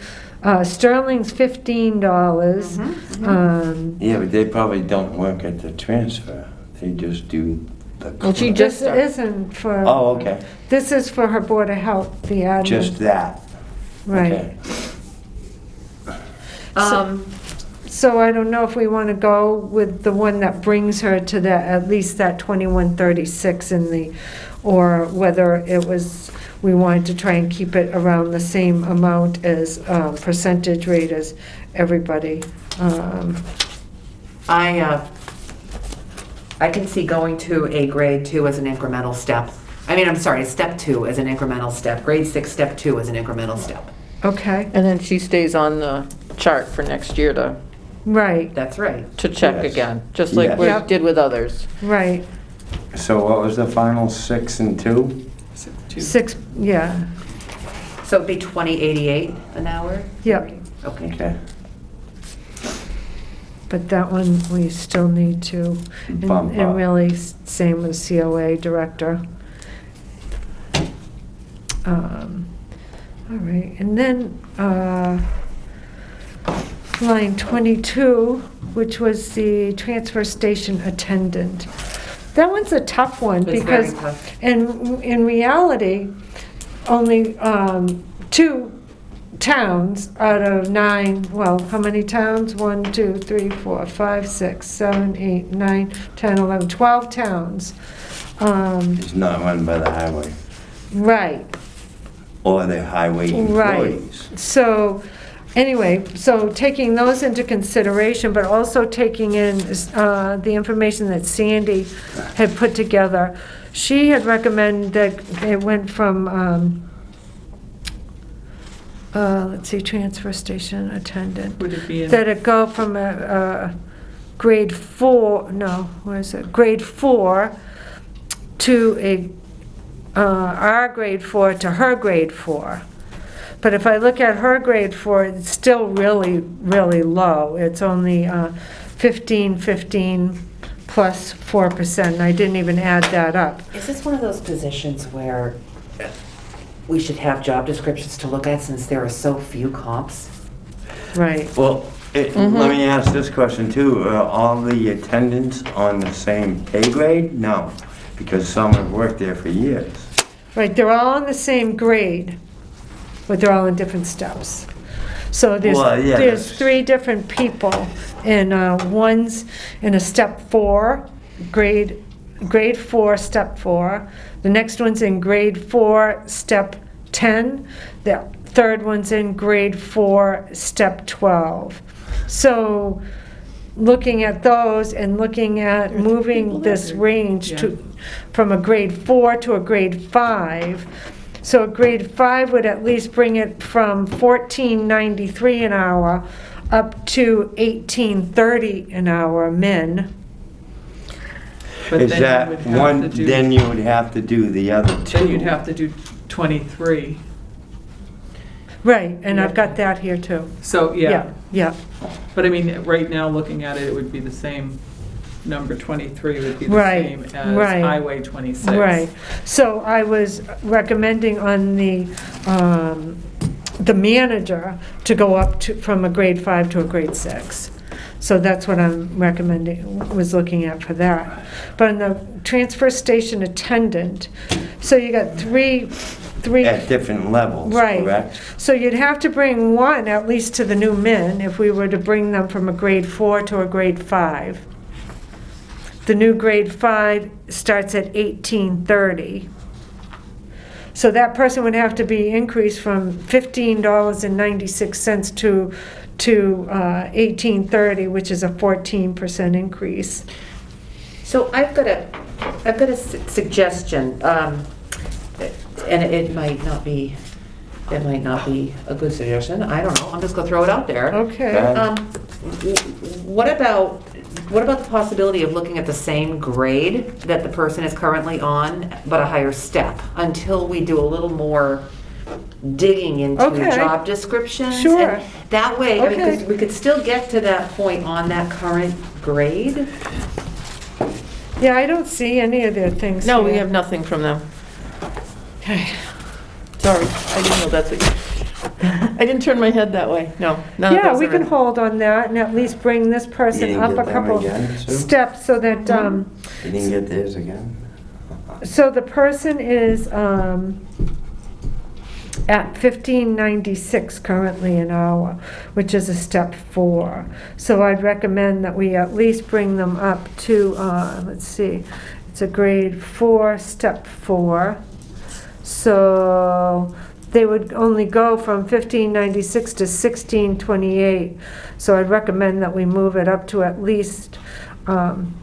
Sterling's $15. Yeah, but they probably don't work at the transfer. They just do the. Well, she This just started. isn't for. Oh, okay. This is for her Board of Health, the admin. Just that. Right. Okay. So I don't know if we want to go with the one that brings her to that, at least that 2136 in the, or whether it was, we wanted to try and keep it around the same amount as, percentage rate as everybody. I can see going to a grade 2 as an incremental step. I mean, I'm sorry, step 2 as an incremental step. Grade 6, step 2 as an incremental step. Okay, And then she stays on the chart for next year right, That's right. to check Yes. again, just like Yes. we Yep. did with others. right. So what was the final 6 and 2? 6-2. 6, yeah, So it'd be 2088 an hour? Yep. Okay. Okay. but that one, we still need to, Bump and up. really, same with COA director. All right, and then, line 22, which was the transfer station attendant. That one's a tough one, It's very because tough. in reality, only 2 towns out of 9, well, how many towns? 1, 2, 3, 4, 5, 6, 7, 8, 9, 10, 11, 12 towns. It's not run by the highway Right, or the highway right. employees. So Anyway, so taking those into consideration, but also taking in the information that Sandy had put together, she had recommended that it went from, let's see, transfer station attendant. Would it be in? That it go from a grade 4, no, what is it? Grade 4 to our grade 4 to her grade 4. But if I look at her grade 4, it's still really, really low. It's only 15 plus 4%. I didn't even add that up. Is this one of those positions where we should have job descriptions to look at since there are so few comps? Right. Well, let me ask this question too. Are all the attendants on the same pay grade? No, because some have worked there for years. Right, they're all in the same grade, but they're all in different steps. So Well, yeah, there's that's- 3 different people, and one's in a step 4, grade 4, step 4. The next one's in grade 4, step 10. The third one's in grade 4, step 12. So looking at those and looking at There are 3 people moving this there. range Yeah. to, from a grade 4 to a grade 5. So a grade 5 would at least bring it from $14.93 an hour up to $18.30 an hour min. But Is then you that would have one, to do- then you would have to do the other 2. Then you'd have to do 23. Right, and I've got that here too. So, yeah. Yeah, But I mean, right now, looking at it, it would be the same, number 23 would be the Right, same as right. Highway 26. right. So I was recommending on the manager to go up to, from a grade 5 to a grade 6. So that's what I'm recommending, was looking at for that. But in the transfer station attendant, so you got three. At different levels, Right. correct? So you'd have to bring one at least to the new men if we were to bring them from a grade 4 to a grade 5. The new grade 5 starts at $18.30. So that person would have to be increased from $15.96 to $18.30, which is a 14% increase. So I've got a suggestion, and it might not be a good suggestion, I don't know, I'm just gonna throw it out there. Okay. What about the possibility of looking at the same grade that the person is currently on, but a higher step, until we do a little more digging into Okay. job descriptions? Sure. And that way, I mean, 'cause Okay. we could still get to that point on that current grade. Yeah, I don't see any of their things No, we here. have nothing from them. Sorry, I didn't know that's what you, I didn't turn my head that way. No, none of Yeah, those we are can in. hold on that and at least bring this You person didn't up get a them couple again, Sue? steps so that, You didn't get theirs again? so the person is at $15.96 currently an hour, which is a step 4. So I'd recommend that we at least bring them up to, let's see, it's a grade 4, step 4. So they would only go from $15.96 to $16.28. So I'd recommend that we move it up to at least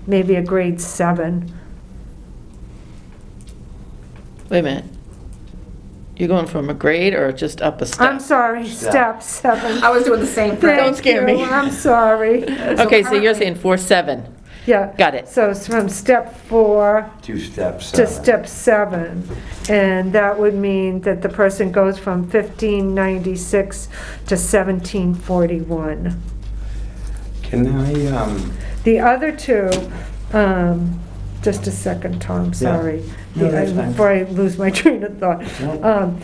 maybe a grade 7. Wait a minute. You're going from a grade or just up a step? I'm sorry, step 7. I was doing the same thing. Don't scare Thank me. you, I'm sorry. Okay, so you're saying 4-7. Yeah. Got it. So it's from step 4 2 steps. to step 7. And that would mean that the person goes from $15.96 to $17.41. Can I, The other two, just a second, Tom, sorry. No, that's fine. Before I lose my train of thought. No.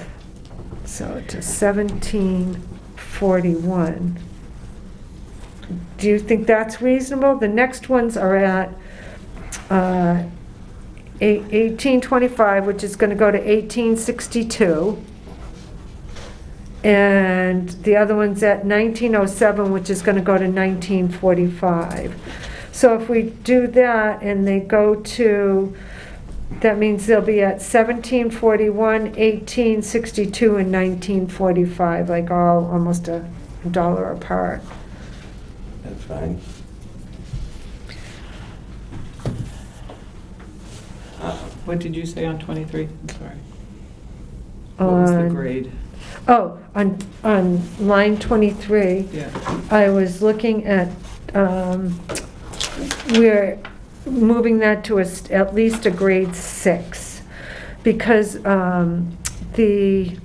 So to 1741. Do you think that's reasonable? The next ones are at 1825, which is going to go to 1862. And the other one's at 1907, which is going to go to 1945. So if we do that and they go to, that means they'll be at 1741, 1862, and 1945, like all almost a $1 apart. That's fine. What did you say on 23? I'm sorry. What was the On- grade? Oh, on line 23, Yeah. I was looking at, we're moving that to at least a grade 6. Because on the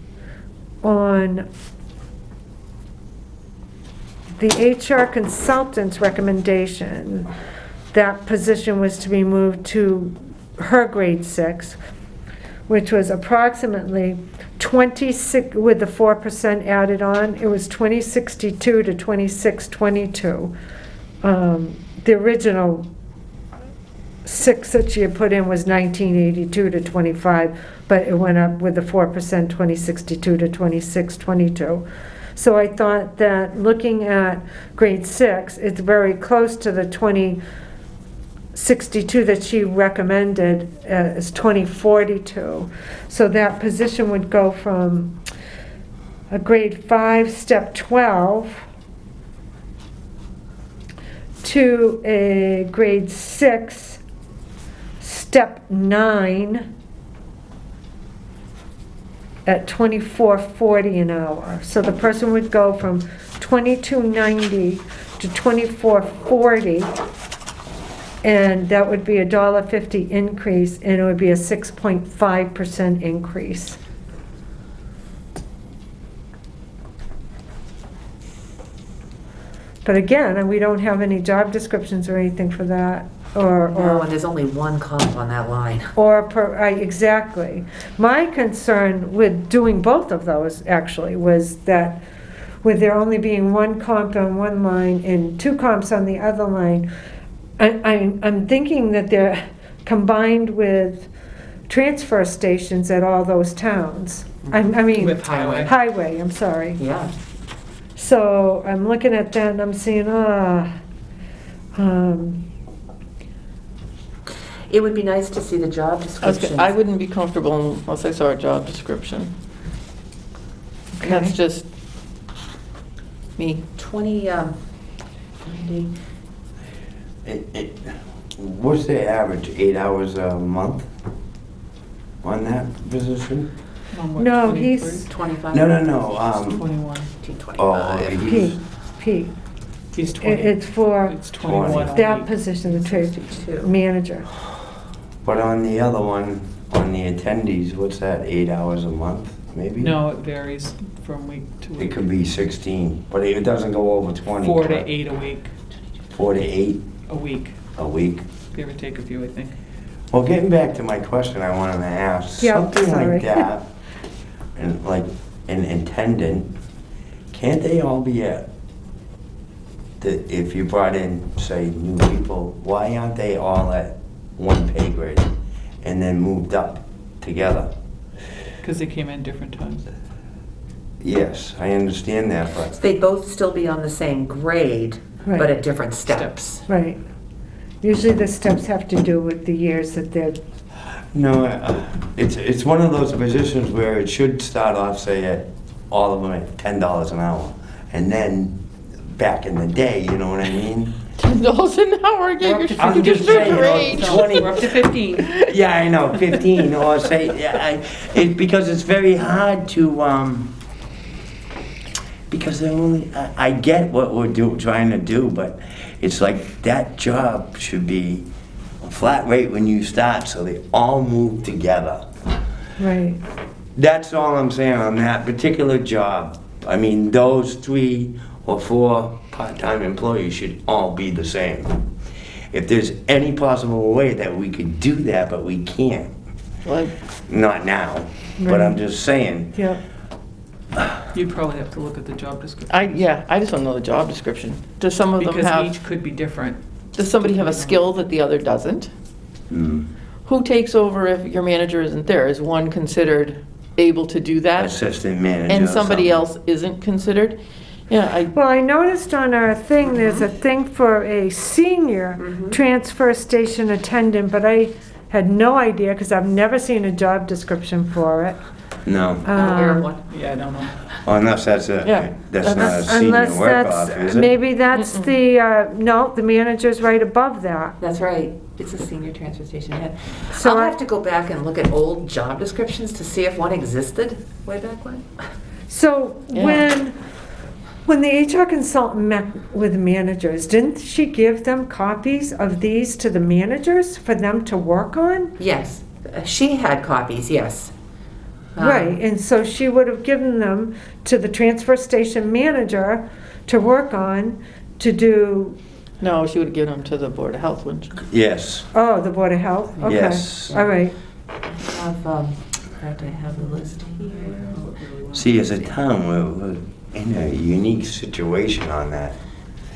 HR consultant's recommendation, that position was to be moved to her grade 6, which was approximately 26, with the 4% added on, it was 2062 to 2622. The original 6 that she had put in was 1982 to 25, but it went up with the 4%, 2062 to 2622. So I thought that looking at grade 6, it's very close to the 2062 that she recommended as 2042. So that position would go from a grade 5, step 12, to a grade 6, step 9, at $24.40 an hour. So the person would go from $22.90 to $24.40, and that would be a $1.50 increase, and it would be a 6.5% increase. But again, we don't have any job descriptions or anything for that, or. No, and there's only one comp on that line. Exactly. My concern with doing both of those, actually, was that with there only being one comp on one line and two comps on the other line, I'm thinking that they're combined with transfer stations at all those towns. I mean. With highway. Highway, I'm sorry. Yeah. So I'm looking at that and I'm seeing, It would be nice to see the job descriptions. I wouldn't be comfortable unless I saw a job description. And that's Okay. just me. 90. What's the average, 8 hours a month on that position? On what, No, 23? he's- 25. No, 21. Oh, 25. Pete, He's 20. it's for It's 21 a that week. position, the trade 62. manager. But on the other one, on the attendees, what's that, 8 hours a month, maybe? No, it varies from week to It week. could be 16, but it doesn't go over 20. 4 to correct? 8 a week, 4 to 8 a week, a week. give or take a few, I think. Well, getting back to my question I wanted to ask, Yeah, something sorry. like that, and like an attendant, can't they all be if you brought in, say, new people, why aren't they all at one pay grade and then moved up together? Because they came in different times. Yes, I understand that, So but they'd both still be on the same grade, but Right. at different steps. Right. Usually the steps have to do with the years that they're, no, it's one of those positions where it should start off, say, at all of them at $10 an hour, and then back in the day, you know what I mean? $10 an hour again, We're up you're to I'm just saying, your age. 20. We're up to 15. Yeah, I know, 15, or say, because it's very hard to, because they're only, I get what we're trying to do, but it's like that job should be a flat rate when you start, so they all move together. right. That's all I'm saying on that particular job. I mean, those 3 or 4 part-time employees should all be the same. If there's any possible way that we could do that, but we can't, Well, not now, but I'm just saying. Yep. You'd probably have to look at the job description. I just don't know the job description. Does some of them Because have, each could be different. does somebody have a skill that the other doesn't? Mm, Who takes over if your manager isn't there? Is one considered able to do that? Assistant manager. And or somebody something. else isn't considered? Yeah, Well, I noticed on our thing, there's a thing for a senior transfer station attendant, but I had no idea, because I've never seen a job description for it. No, I'm aware of Um, one. Yeah, I don't know. unless that's Yeah, that's not a senior Unless work off, that's, is it? maybe that's no, the manager's right above that. That's right, it's a senior transportation head. So I'll I- have to go back and look at old job descriptions to see if one existed way back when. So Yeah. when the HR consultant met with the managers, didn't she give them copies of these to the managers for them to work on? Yes, she had copies, yes. Right, and so she would have given them to the transfer station manager to work on, to do, No, she would have given them to the Board of Health, wouldn't she? Yes, oh, the Board of Health? Okay. Yes. All right, I have, in fact, I have the list here. see, as a town, we're in a unique situation on that.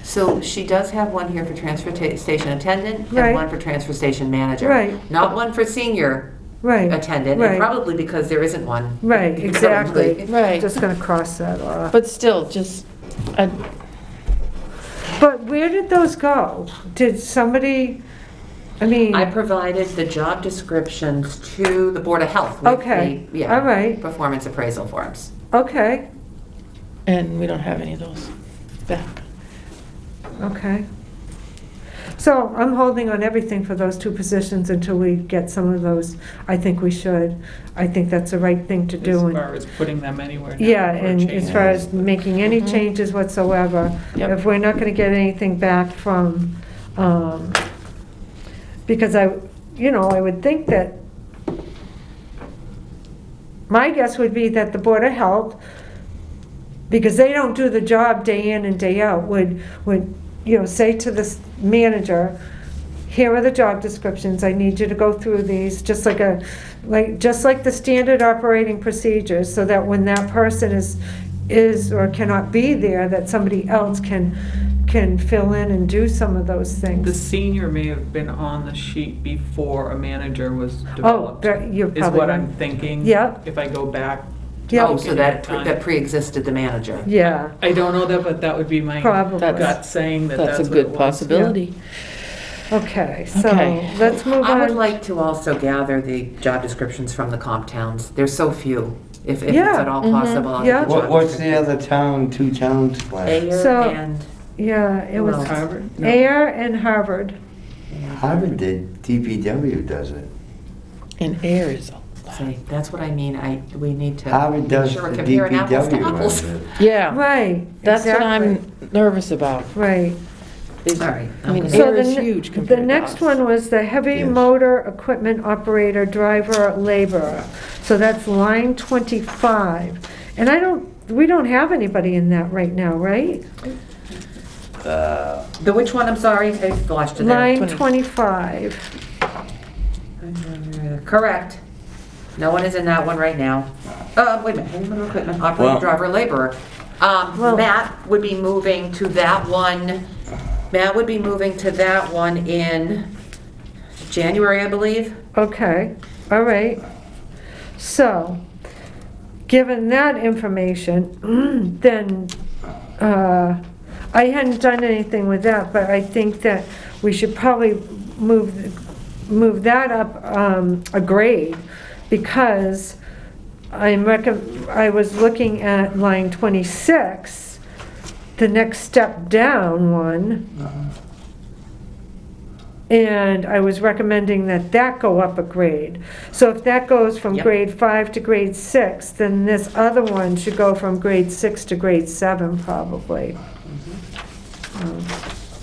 So she does have one here for transfer station attendant Right. and one for transfer station manager. Right. Not one for senior right. attendant, and Right. probably because there isn't one. Right, exactly. Probably. Right. Just gonna cross that off. But still, just, But where did those go? Did somebody, I mean, I provided the job descriptions to the Board of Health. with Okay. the, yeah, All right. Performance appraisal forms. okay, and we don't have any of those back. okay. So I'm holding on everything for those two positions until we get some of those. I think we should. I think that's the right thing to do. As And- far as putting them anywhere now. Yeah, for and as change. far as making any Mhm. changes whatsoever, Yep. if we're not gonna get anything back from, because I would think that, my guess would be that the Board of Health, because they don't do the job day in and day out, would, say to this manager, here are the job descriptions, I need you to go through these, just like the standard operating procedures, so that when that person is or cannot be there, that somebody else can fill in and do some of those The things. senior may have been on the sheet before a manager was Oh, developed. you're Is probably what I'm right. thinking. Yep. If I go back. Yep. Oh, so that pre-existed the manager. Yeah, I don't know that, but that would be my probably. gut saying that That's that's a what it good was. possibility. Okay, so Okay. let's move I would on. like to also gather the job descriptions from the comp towns. There's so few, if it's Yeah. at all Mhm. possible. I'll get Yeah. the job What's the descriptions. other two towns like? Ayer So- and Yeah, it was Well, Harvard? No. Air and Harvard. Harvard did, DPW does it. And air is a See, that's what I mean. We need to Harvard make does sure the we're comparing apples to DPW apples. runs it. Yeah, Right. that's what exactly. I'm nervous about. Right. is- All right, I mean, I'm So gonna- air is the ne- huge compared The to next us. one was the heavy Yes. motor equipment operator, driver, laborer. So that's line 25. And we don't have anybody in that right now, right? The which one, I'm sorry, I lost you there. Line 20. 25. Correct. No one is in that one right now. Wait a minute, heavy motor equipment, operator, Well- driver, laborer. Well- Matt would be moving to that one, in January, I believe. Okay, all right. So, given that information, then, I hadn't done anything with that, but I think that we should probably move that up, a grade, because I was looking at line 26, the next step down one, and I was recommending that go up a grade. So if that goes from Yep. grade 5 to grade 6, then this other one should go from grade 6 to grade 7 probably.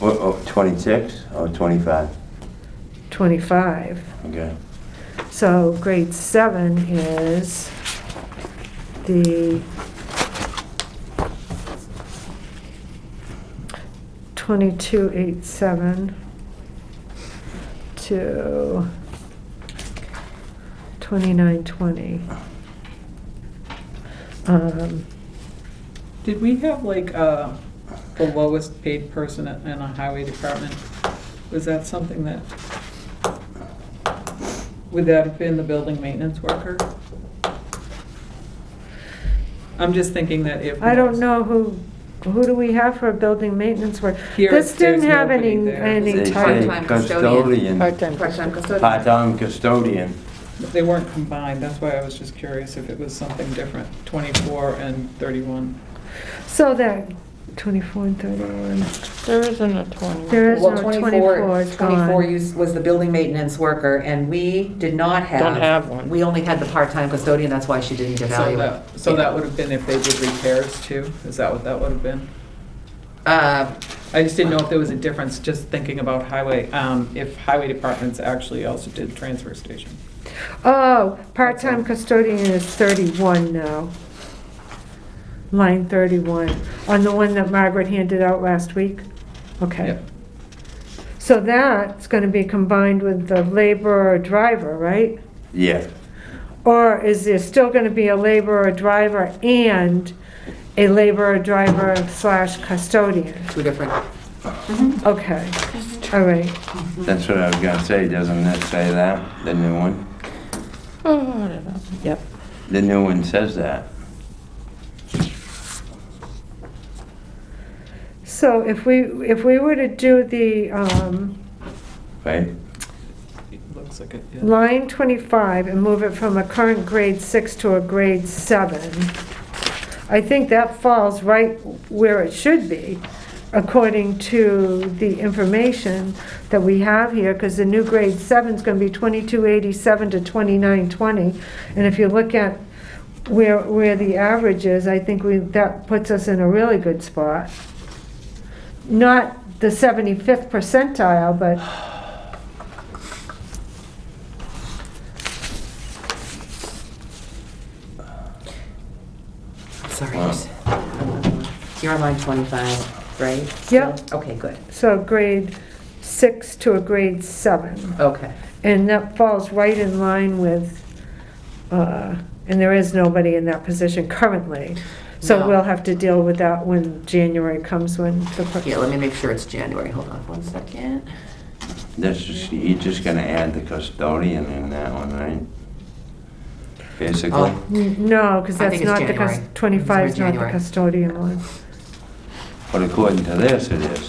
Oh, 26 or 25? 25. Okay. So grade 7 is the 2287 to 2920. Did we have like the lowest paid person in a highway department? Was that something that, would that have been the building maintenance worker? I'm just thinking that if. I don't know who do we have for a building maintenance work? Here, This didn't there's have nobody any, there. any They say type. Part-time custodian. Part-time. Part-time custodian. Part-time custodian. They weren't combined, that's why I was just curious if it was something different, 24 and 31. So that, 24 and 31, There isn't a 20. there is Well, no 24, it's 24 gone. was the building maintenance worker, and we did not have. Don't have one. We only had the part-time custodian, that's why she didn't evaluate. So that would have been if they did repairs too? Is that what that would have been? I just didn't know if there was a difference, just thinking about highway, if highway departments actually also did transfer station. Oh, part-time custodian is 31 now. Line 31, on the one that Margaret handed out last week? Okay. Yep. So that's gonna be combined with the laborer driver, right? Yeah, Or is there still gonna be a laborer driver and a laborer driver slash custodian? Two different. Okay, all right. that's what I was gonna say, doesn't it say that, the new one? Oh, I don't know. Yep. The new one says that. So if we were to do the, Right? Looks like it, yeah. line 25 and move it from a current grade 6 to a grade 7, I think that falls right where it should be, according to the information that we have here, because the new grade 7 is going to be 2287 to 2920. And if you look at where the average is, I think that puts us in a really good spot. Not the 75th percentile, but Sorry. Wow. You're on line 25, right? Yep. Okay, good. so grade 6 to a grade 7. Okay. And that falls right in line with, and there is nobody in that position currently. So No. we'll have to deal with that when January comes, when the. Yeah, let me make sure it's January. Hold on 1 second. That's just, you're just gonna add the custodian in that one, right? Basically? Oh. No, because I that's think it's not the, January. 25 is not the January. custodian one. But according to this, it is.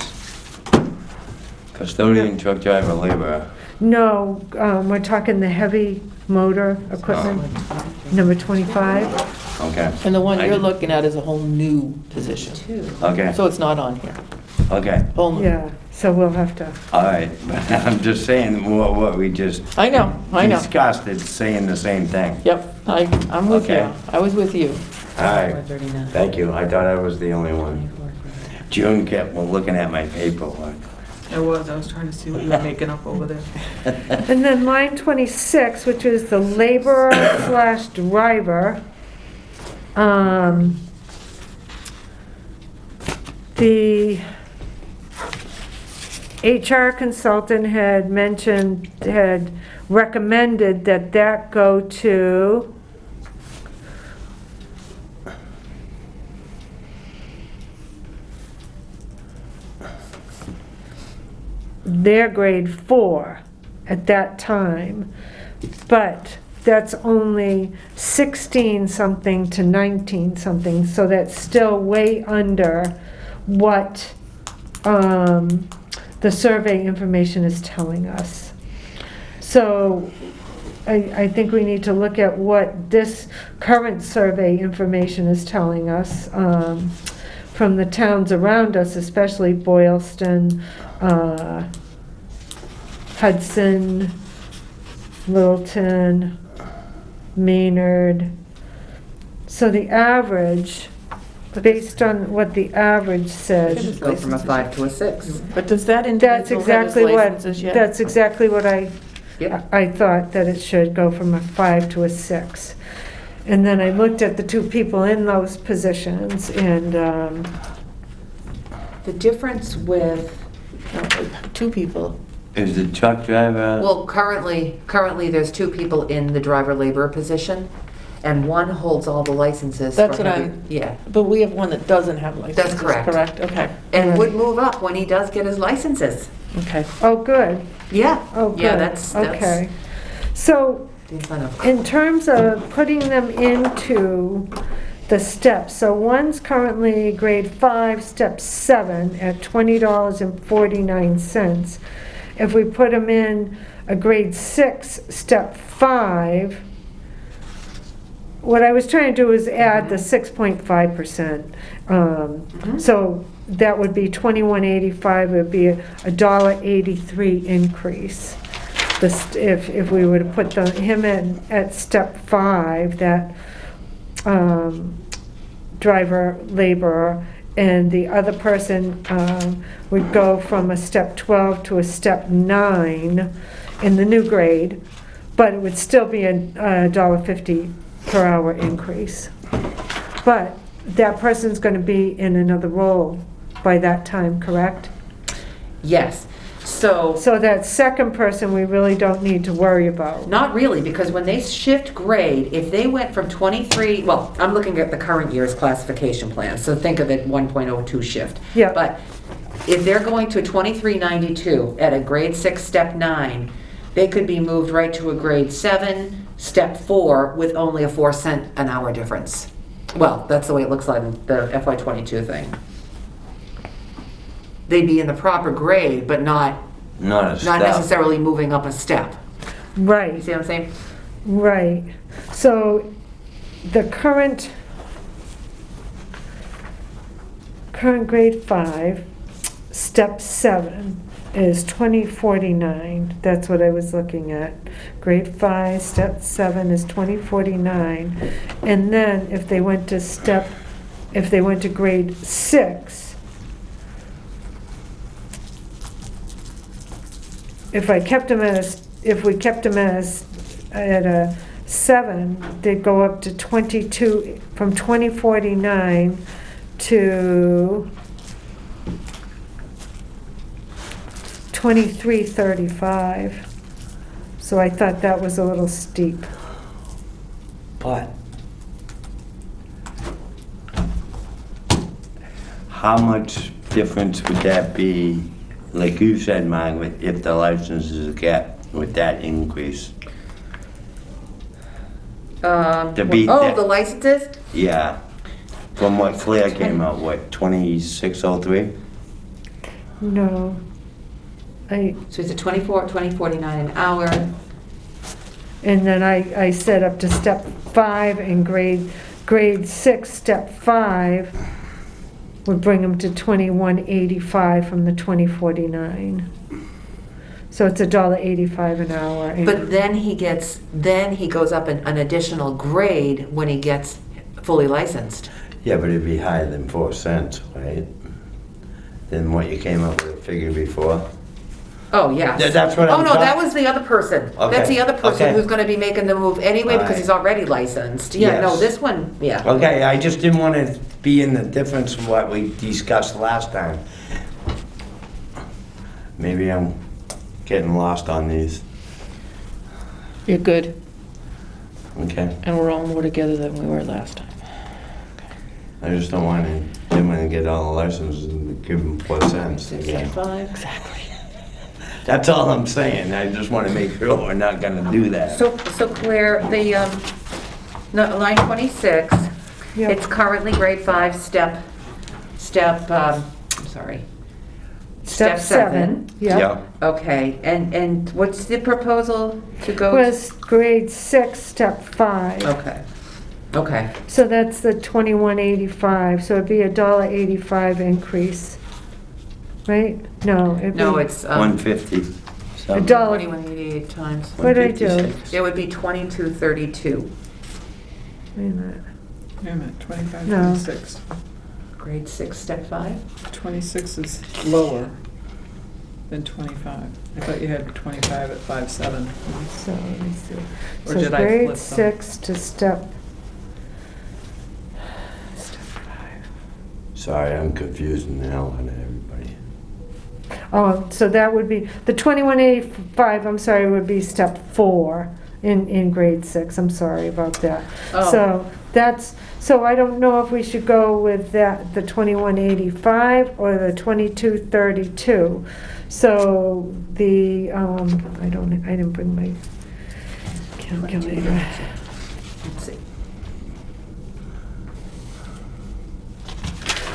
Custodian, truck driver, laborer. No, we're talking the heavy motor equipment, number 25. Okay. And the one I you're did- looking at is a whole new position. Two. Okay, So it's not on here. okay, Whole new. Yeah, so we'll have to, all right. But I'm just saying, what we just I know. discussed, it's saying the same thing. Yep, I'm with Okay. you. I was with you. All right, 439. thank you. I thought I was the only one. June kept looking at my paperwork. I was trying to see what you were making up over there. and then line 26, which is the laborer slash driver. The HR consultant had recommended that go to their grade 4 at that time, but that's only 16 something to 19 something, so that's still way under what the survey information is telling us. So I think we need to look at what this current survey information is telling us from the towns around us, especially Boylston, Hudson, Littleton, Maynard. So the average, based on what the average said, Go from a 5 to a 6. But does that that's individual have his exactly what, licenses yet? that's exactly what I Yep. thought, that it should go from a 5 to a 6. And then I looked at the two people in those positions, and, The difference with, Two people. Is the truck driver? well, currently there's 2 people in the driver laborer position, and one holds all the licenses. That's for what heavy- I'm- Yeah, But we have one that doesn't have licenses. correct. Correct, okay, and would move up when he does get his licenses. okay. oh, good, Yeah. oh, good. Yeah, that's Okay. So, the incentive. in terms of putting them into the steps, so one's currently grade 5, step 7 at $20.49. If we put them in a grade 6, step 5, what I was trying to do is add the 6.5%. So that would be $21.85, would be a $1.83 increase. If we were to put him in at step 5, that driver laborer, and the other person would go from a step 12 to a step 9 in the new grade, but it would still be a $1.50 per hour increase. But that person's going to be in another role by that time, correct? Yes, so, So that second person, we really don't need to worry about. not really, because when they shift grade, if they went from 23, well, I'm looking at the current year's classification plan, so think of it 1.02 shift. Yeah. But if they're going to 2392 at a grade 6, step 9, they could be moved right to a grade 7, step 4, with only a 4-cent an hour difference. Well, that's the way it looks like in the FY22 thing. They'd be in the proper grade, but not Not a step. necessarily moving up a step. You Right, see what I'm saying? right. So the current grade 5, step 7 is 2049. That's what I was looking at. Grade 5, step 7 is 2049. And then if they went to grade 6, if we kept them at a 7, they'd go up to 22, from 2049 to 2335. So I thought that was a little steep. But how much difference would that be, like you said, Margaret, if the licenses get with that increase? To be that- The licenses? Yeah, from what Claire came out, what, 2603? No. So it's a 2049 an hour. And then I set up to step 5 and grade 6, step 5 would bring them to 2185 from the 2049. So it's $1.85 an hour. But then he goes up an additional grade when he gets fully licensed. Yeah, but it'd be higher than 4 cents, right? Than what you came up with a figure before. Oh, yes. That's what I'm Oh, no, that talking- was the other person. Okay, That's the other person okay. who's gonna be making the move anyway because Alright. he's already licensed. Yeah, no, Yes. this one, yeah. Okay, I just didn't want to be in the difference from what we discussed last time. Maybe I'm getting lost on these. You're good, Okay, and we're all more together than we were last time. I just don't want him to get all the licenses and give them 4 cents again. 65. Exactly. That's all I'm saying. I just want to make sure we're not gonna do that. So Claire, the, line 26, Yep. it's currently grade 5, step, I'm sorry. Step 7. Yeah, Okay, and what's the proposal to go? Was grade 6, step 5. Okay. So that's the 2185, so it'd be a $1.85 increase, right? No, it'd be. No, it's, 150. A dollar. 2188 times. What'd I do? 156. It would be 2232, Wait a minute. Wait a minute, 25, No. 26. grade 6, step 5? 26 is lower than 25. I thought you had 25 at 5.7. So let me see. Or So did I grade flip them? 6 to step 5. Sorry, I'm confusing the hell out of everybody. Oh, so that would be, the 2185, I'm sorry, would be step 4 in grade 6. I'm sorry about that. Oh. So I don't know if we should go with that, the 2185 or the 2232. So the, I didn't bring my calculator. Let's see.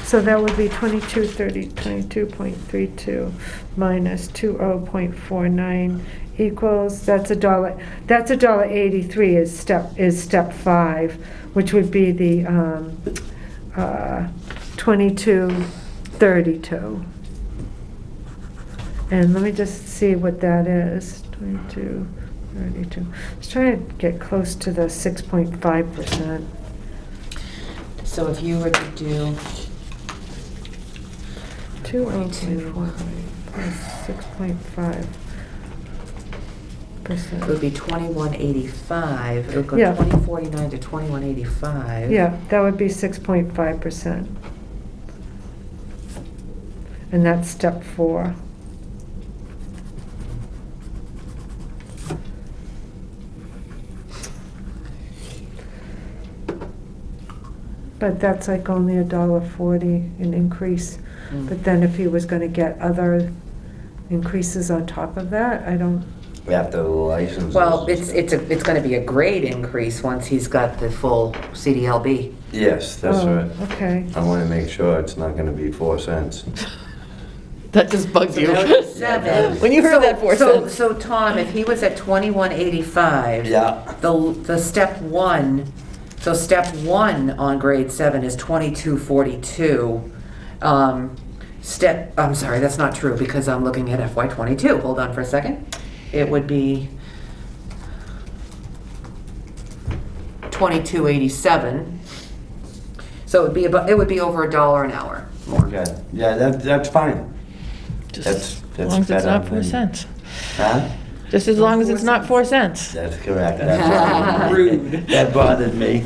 So that would be 22.32 minus 20.49 equals, that's $1.83 is step 5, which would be the 2232. And let me just see what that is, 2232. Let's try to get close to the 6.5%. So if you were to do 202 plus 6.5%. it would be 2185. It would go Yeah. 2049 to 2185. Yeah, that would be 6.5%. And that's step 4. But that's like only $1.40 an increase. Mm. But then if he was gonna get other increases on top of that, I don't, After the license. Well, it's going to be a grade increase once he's got the full CDLB. Yes, that's oh, right. okay. I want to make sure it's not going to be 4 cents. That just bugs So you. that would be 7. When you heard that 4 cents. So Tom, if he was at 2185. Yeah. The step 1, so step 1 on grade 7 is 2242. I'm sorry, that's not true because I'm looking at FY '22. Hold on for a second. It would be 2287. So it would be over $1 an hour more. Okay, yeah, that's fine. Just That's as long as it's better not 4 than- cents. Huh? Just as long as it's not 4 cents. That's correct. That's Rude. That bothered me.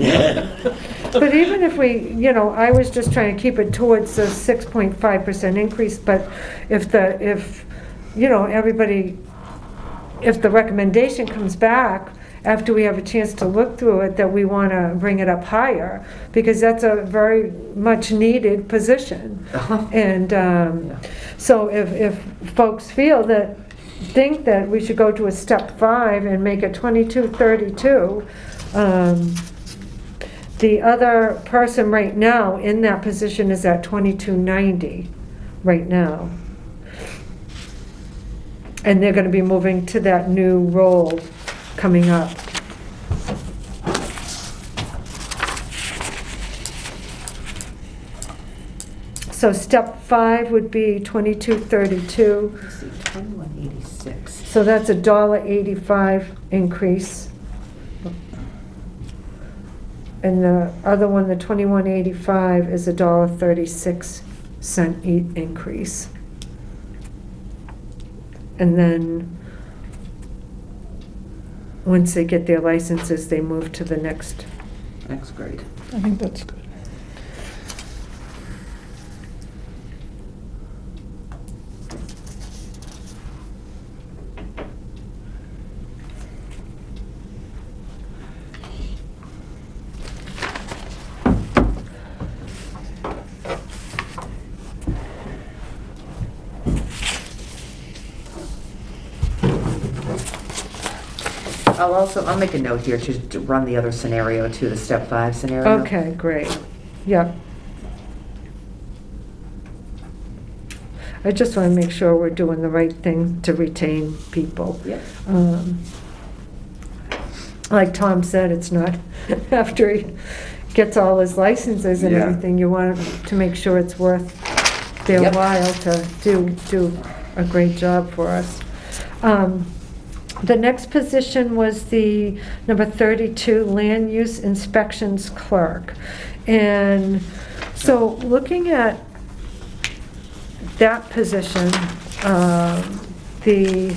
But even if we, I was just trying to keep it towards the 6.5% increase, but if everybody, if the recommendation comes back after we have a chance to look through it, that we want to bring it up higher, because that's a very much needed position. And so if folks think that we should go to a step 5 and make it 2232, the other person right now in that position is at 2290 right now. And they're going to be moving to that new role coming up. So step 5 would be 2232. Let's see, 2186. So that's a $1.85 increase. And the other one, the 2185, is a $1.36 increase. And then, once they get their licenses, they move to the next. Next grade. I think that's good. I'll make a note here to run the other scenario too, the step 5 scenario. Okay, great. Yep. I just want to make sure we're doing the right thing to retain people. Yep. Like Tom said, it's not after he gets all his licenses and Yeah. everything, you want to make sure it's worth their Yep. while to do a great job for us. The next position was the number 32, Land Use Inspections Clerk. And so looking at that position, the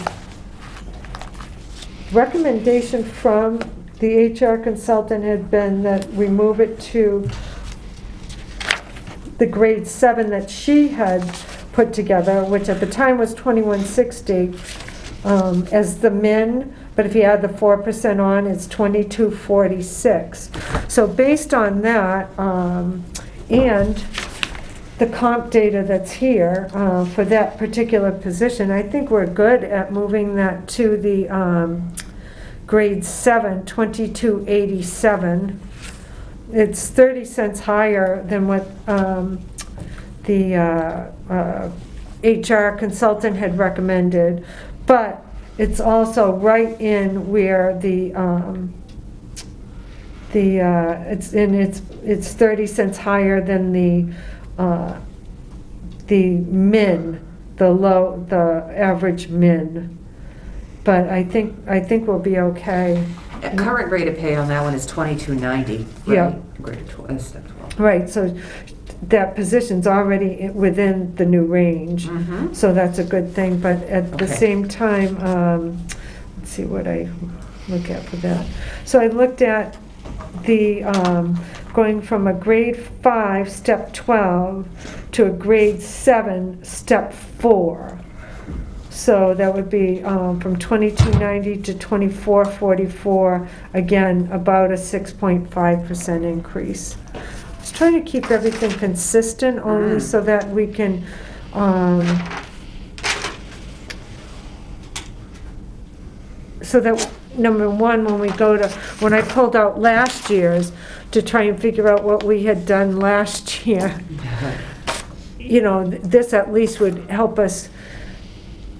recommendation from the HR consultant had been that we move it to the grade 7 that she had put together, which at the time was 2160 as the min, but if you add the 4% on, it's 2246. So based on that, and the comp data that's here for that particular position, I think we're good at moving that to the grade 7, 2287. It's 30 cents higher than what the HR consultant had recommended, but it's also right in where it's 30 cents higher than the min, the average min. But I think we'll be okay. Current rate of pay on that one is $22.90, Yeah. right? Grade 12, step 12. Right, so that position's already within the new range, Mhm. so that's a good thing, but at the Okay. same time, let's see what I look at for that. So I looked at the, going from a grade 5, step 12, to a grade 7, step 4. So that would be from 2290 to 2444, again, about a 6.5% increase. I was trying to keep everything consistent only so that we can, so that, number one, when I pulled out last year's to try and figure out what we had done last year, you know, this at least would help us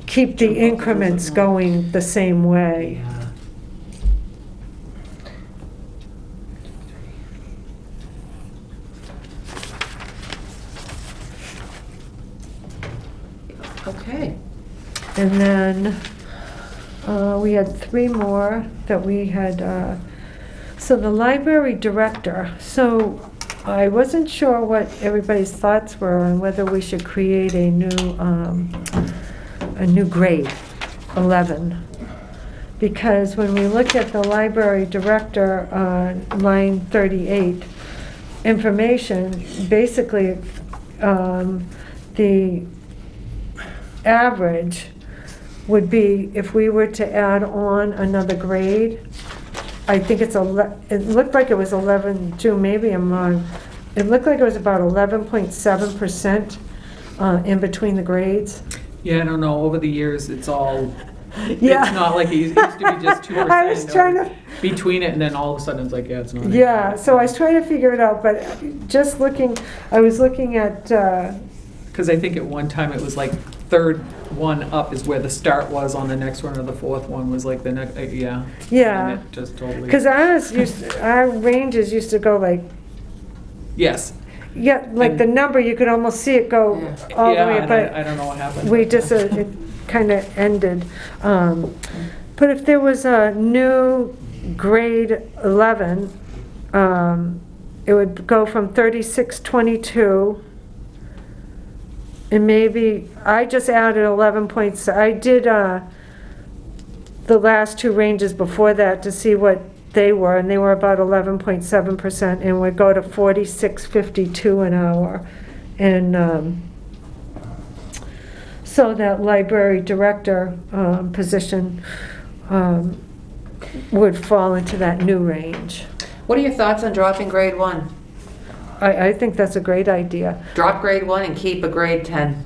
keep the increments going the same way. Yeah. Okay. And then we had 3 more that we had, so the library director, so I wasn't sure what everybody's thoughts were on whether we should create a new grade, 11. Because when we look at the library director on line 38, information, basically, the average would be, if we were to add on another grade, I think it looked like it was 11, too, maybe I'm wrong. It looked like it was about 11.7% in between the grades. Yeah, I don't know, over the years, it's all, Yeah. it's not like it used to be just 2%. I was trying to, Between it, and then all of a sudden, it's like, yeah, it's not. yeah, so I was trying to figure it out, but just looking, I was looking at, Because I think at one time, it was like third one up is where the start was on the next one, or the fourth one was like the next, yeah. Yeah. And it just totally. because our ranges used to go like, Yes. yeah, like the number, you could almost see it go Yeah. all the Yeah, way, and but I don't know what happened. we just, it kind of ended. But if there was a new grade 11, it would go from 3622, and maybe, I just added 11 points. I did the last 2 ranges before that to see what they were, and they were about 11.7%, and would go to 46.52 an hour. And so that library director position would fall into that new range. What are your thoughts on dropping grade 1? I think that's a great idea. Drop grade 1 and keep a grade 10.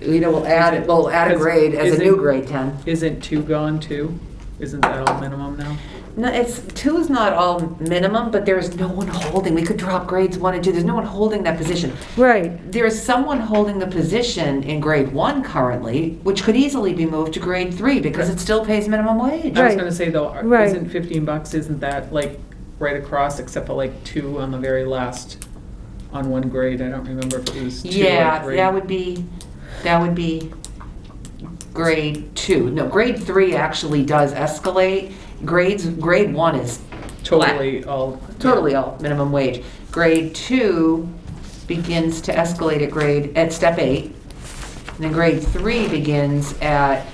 You know, we'll add a grade as a new Isn't- grade 10. Isn't 2 gone too? Isn't that all minimum now? No, 2 is not all minimum, but there's no one holding. We could drop grades 1 and 2. There's no one holding that position. Right, There is someone holding the position in grade 1 currently, which could easily be moved to grade 3 because it still pays minimum wage. I was Right. gonna say though, Right. isn't $15, isn't that like right across except for like 2 on the very last, on one grade? I don't remember if it was 2 or 3. Yeah, that would be grade 2. No, grade 3 actually does escalate. Grade 1 is Totally all. totally all minimum wage. Grade 2 begins to escalate at step 8. And then grade 3 begins at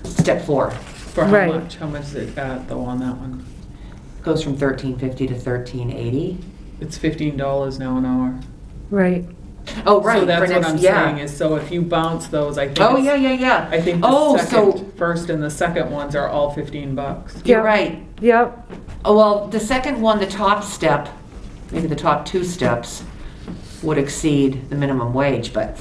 step 4. For how Right. much? How much is it at though on that one? Goes from $13.50 to $13.80. It's $15 now an hour. right. Oh, right. So for that's what next- I'm yeah. saying is, so if you bounce those, I think. Oh, it's- yeah. I think Oh, the so- second, first and the second ones are all $15. You're Yep. right. Yep, Oh, well, the second one, the top step, maybe the top 2 steps would exceed the minimum wage, but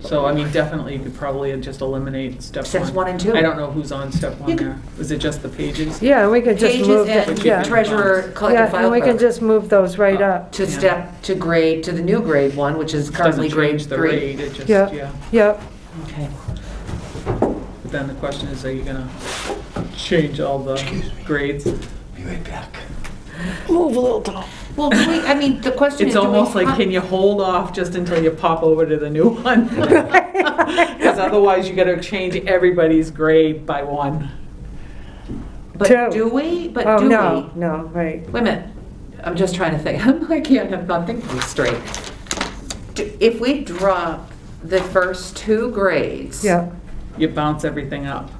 So, I mean, definitely you could probably just eliminate step 1. steps 1 and 2. I don't know who's on step 1 You could- there. Is it just the pages? yeah, we could just Pages move, and yeah, treasurer, collector yeah, file and we can clerk. just move those right Oh. up. To step, to the new grade 1, which is currently Doesn't grade change the 3. rate, it just, Yeah. yeah. Yep, Okay. then the question is, are you gonna change all the grades? Be right back. Move a little, Tom. Well, do we, I mean, the question is. It's do we almost like, have- can you hold off just until you pop over to the new one? Because otherwise you gotta change everybody's grade by one. But Two. do we? But Oh, do no, we? no, right. Wait a minute, I'm just trying to think, I'm not thinking straight. If we drop the first 2 grades. Yeah, You bounce everything up.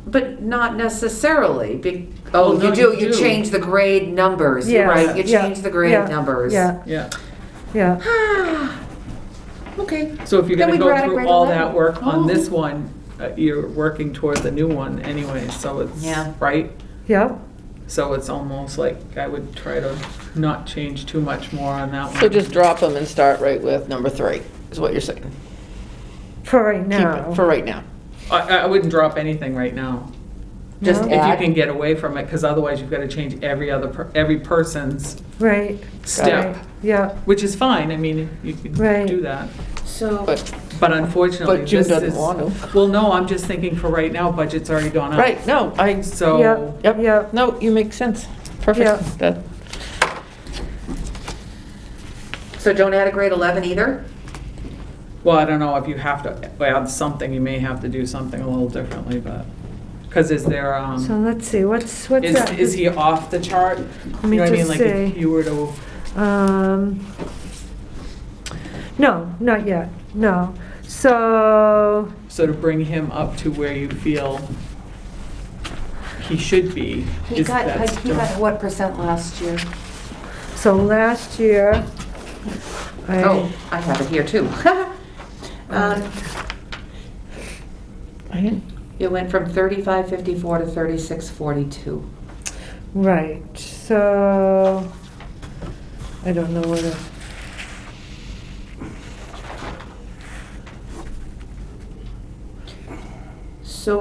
But not necessarily, Well, no, you you do. change the grade numbers, you're Yes, right, you yeah, change the grade yeah, numbers. Yeah, Yeah. yeah, Okay. So if you're Then gonna we go grade through grade all 11. that work on Oh. this one, you're working toward the new one anyway, so it's, Yeah. right? yeah. So it's almost like I would try to not change too much more on that one. So just drop them and start right with number 3, is what you're saying? For right Keep now. it for right now. I wouldn't drop anything right now. Just No? if you Add? can get away from it, because otherwise you've got to change every person's Right, step, right, yeah, which is fine. I mean, you can Right. do that. So, But unfortunately, But June this doesn't is. want to. Well, no, I'm just thinking for right now, budget's already gone up. Right, no, yeah, So, Yep. yeah. no, you make sense. Yeah. Perfect. That- so don't add a grade 11 either? well, I don't know if you have to add something, you may have to do something a little differently, but, because is there, So let's see, what's that? is he off the chart? Let me You know what I mean? just Like if see. you were to, No, not yet, no. So, so to bring him up to where you feel he should be. He got what % last year? so last year, Oh, I have it here too. I didn't, It went from 35.54 to 36.42. right, so, I don't know what So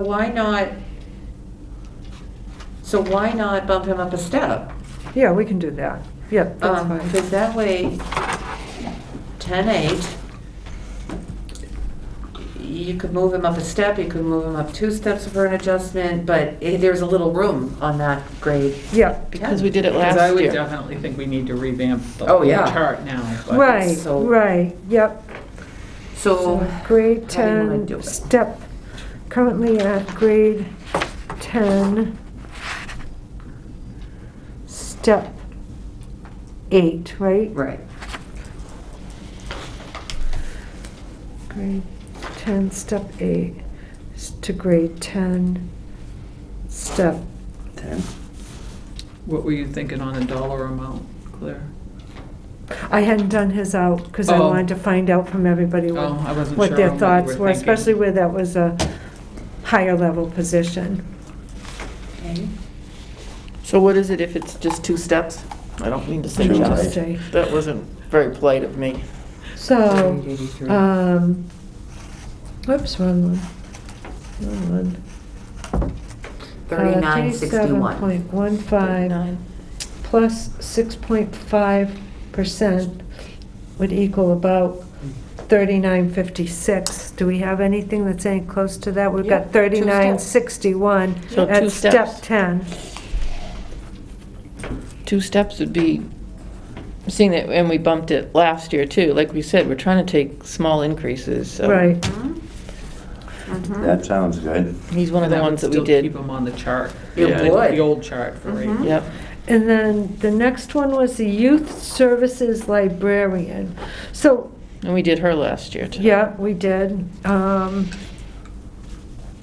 why not bump him up a step? yeah, we can do that. Yeah, that's fine. Because that way, 10.8, you could move him up a step, you could move him up 2 steps for an adjustment, but there's a little room on that grade. Yeah, because we did it Because I last would year. definitely think we need to revamp the Oh, whole yeah. chart now. but- right, so- right, yep. So, So grade how do you wanna do 10, it? step, currently at grade 10, step 8, right? right. Grade 10, step 8, to grade 10, step, 10. What were you thinking on a dollar amount, Claire? I hadn't done his out, because I Oh. wanted to find out from everybody Oh, I wasn't what sure their on what you thoughts were were, thinking. especially where that was a higher level position. Okay. So what is it if it's just 2 steps? I don't mean to say Two, that. right. Say. That wasn't very polite of me. So, 83. whoops, wrong one. Wrong one. 39.61. 37.15 9. plus 6.5% would equal about 39.56. Do we have anything that's any close to that? We've Yeah, got 2 steps. 39.61 So 2 at step steps. 10. 2 steps would be, seeing that, and we bumped it last year too. Like we said, we're trying to take small increases, so. Right, That sounds good. He's one of the And would ones that we still Keep did. him on the chart. It Yeah, would. The old chart for right. Mhm. Yep. and then the next one was the youth services librarian. So, And we did her last year too. yeah, we did. And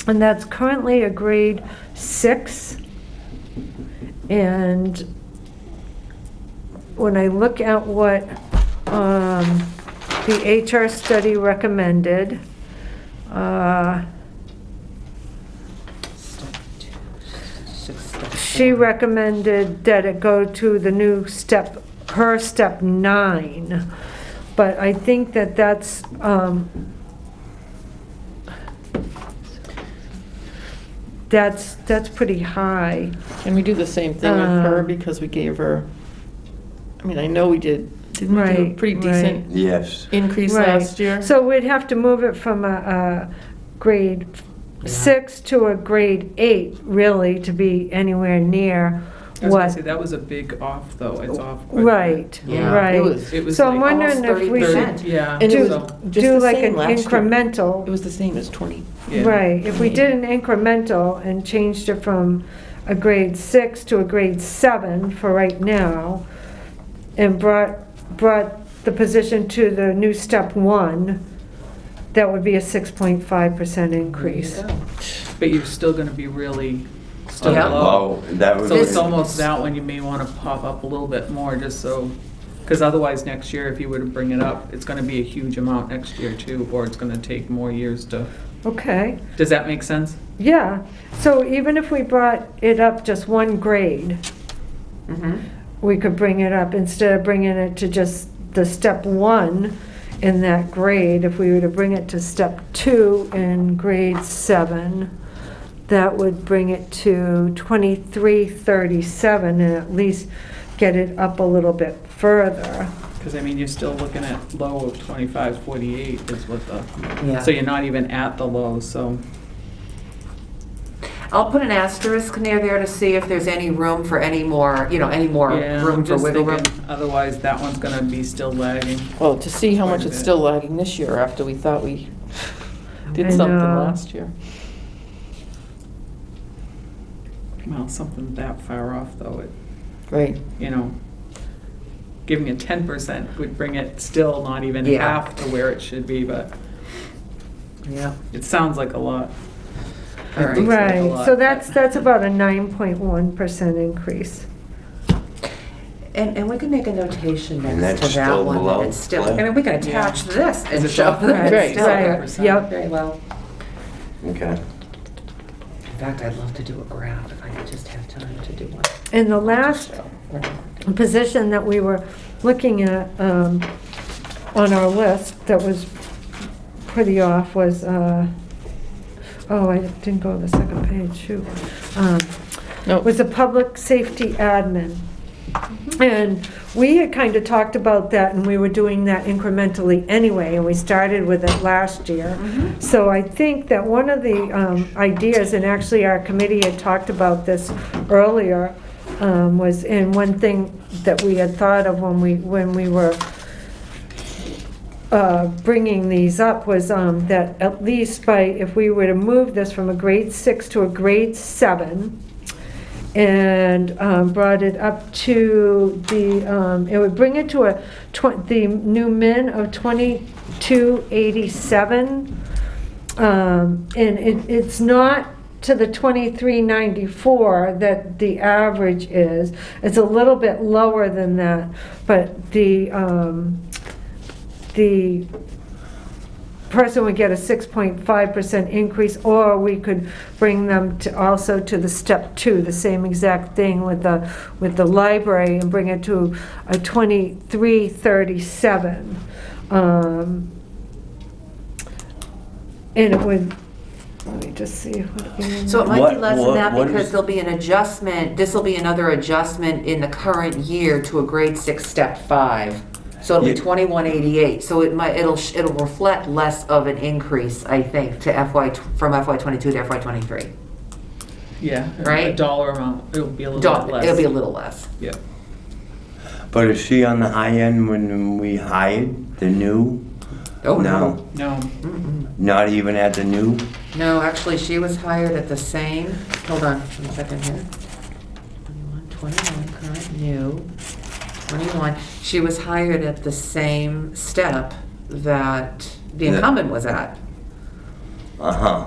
that's currently a grade 6. And when I look at what the HR study recommended, she recommended that it go to the new step, her step 9. But I think that that's pretty high. Can we do the same thing with her Um, because we gave her, I mean, I know we did, didn't we do a Right, pretty right. decent Yes. increase Right. last year? So we'd have to move it from a grade 6 to a grade 8, really, to be anywhere near I was gonna what. say, that was a big off, though, it's off quite a bit. Right, Yeah. right. It was So I'm like wondering if we almost should 30%. Yeah. And it do, was so- just do the like same an last year. It incremental. was the same as 20. Yeah. Right, if we did an incremental and changed it from a grade 6 to a grade 7 for right now, and brought the position to the new step 1, that would be a 6.5% increase. But you're still gonna be really still Yeah. low. Oh, that would So be. it's almost that one you may wanna pop up a little bit more, just so, because otherwise next year, if you were to bring it up, it's gonna be a huge amount next year too, or it's gonna take more years to, Okay, does that make sense? yeah, so even if we brought it up just 1 grade, Mhm. we could bring it up, instead of bringing it to just the step 1 in that grade, if we were to bring it to step 2 in grade 7, that would bring it to 2337 and at least get it up a little bit further. Because I mean, you're still looking at low of 2548 is what the, Yeah. so you're not even at the low, so. I'll put an asterisk near there to see if there's any room for any more, any more Yeah, room I'm for just wiggle room. thinking, otherwise that one's gonna be still lagging. Well, to see how much Quite a it's bit. still lagging this year after we thought we I did something know. last year. Well, something that far off though, Right. giving it 10% would bring it still not even Yeah. half to where it should be, but Yeah. it sounds like a lot. All right. It looks like a Right, lot, so but- that's about a 9.1% increase. And we can make a notation And next that's to that still one, that below, it's still, yeah. I mean, we can attach this Is and it show still- that Right, it's still right, there. yep. Very well. Okay. In fact, I'd love to do a graph if I could just have time to do one. And the last position that we were looking at on our list that was pretty off was, I didn't go to the second page, shoot. No. Was a public safety admin. And we had kind of talked about that, and we were doing that incrementally anyway, and we started with it last year. So I think that one of the ideas, and actually our committee had talked about this earlier, was, and one thing that we had thought of when we were bringing these up was that at least if we were to move this from a grade 6 to a grade 7, and brought it up to it would bring it to the new min of 2287. And it's not to the 2394 that the average is. It's a little bit lower than that, but the person would get a 6.5% increase, or we could bring them to also to the step 2, the same exact thing with the library, and bring it to a 2337. And it would, let me just see. So it might be What- less than what- that what because is- there'll be an adjustment, this will be another adjustment in the current year to a grade 6, step 5. So it'll be Yeah. 2188, so it'll reflect less of an increase, I think, to from FY '22 to FY '23. Yeah. Right? A dollar amount, it'll be a little bit less. It'll be a little less. Yeah. But is she on the high end when we hired the new? Oh, no. No, Not even at the new? No, actually, she was hired at the same, hold on, 1 second here. 21, current, new, 21. She was hired at the same step that the Yeah. incumbent was at. Uh-huh.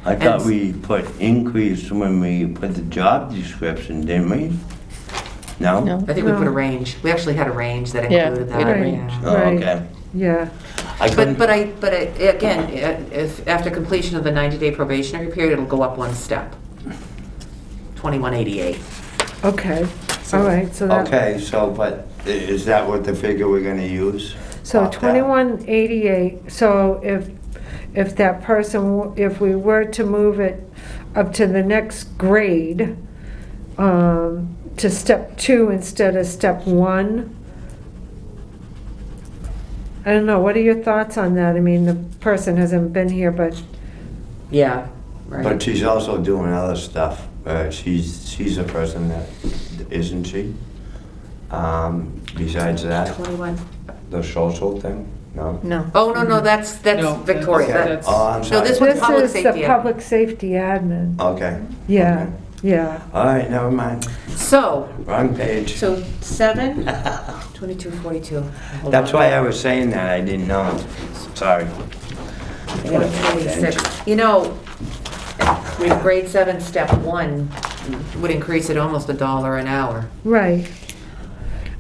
I thought And- we put increase when we put the job description, didn't we? No? No. I think we put a No. range. We actually had a range that Yeah, included we that. had a Right. range. Oh, Right. okay. Yeah, I couldn't. Again, if after completion of the 90-day probationary period, it'll go up 1 step. 2188. okay, all right, so that. Okay, so, but is that what the figure we're gonna use? So Off that? 2188, so if that person, if we were to move it up to the next grade, to step 2 instead of step 1, I don't know, what are your thoughts on that? I mean, the person hasn't been here, but Yeah, right. But she's also doing other stuff. She's a person that, isn't she? Besides that, 21. the social thing? No? No. Oh, no, that's No, Victoria. that's- Oh, I'm No, sorry. this was This public is the safety. public safety admin. Okay. Yeah, Okay. yeah. All right, never mind. So, Wrong page. 7, 22, 42. Hold That's on. why I was saying that. I didn't know. Sorry. 126. You know, with grade 7, step 1 would increase it almost $1 an hour. Right.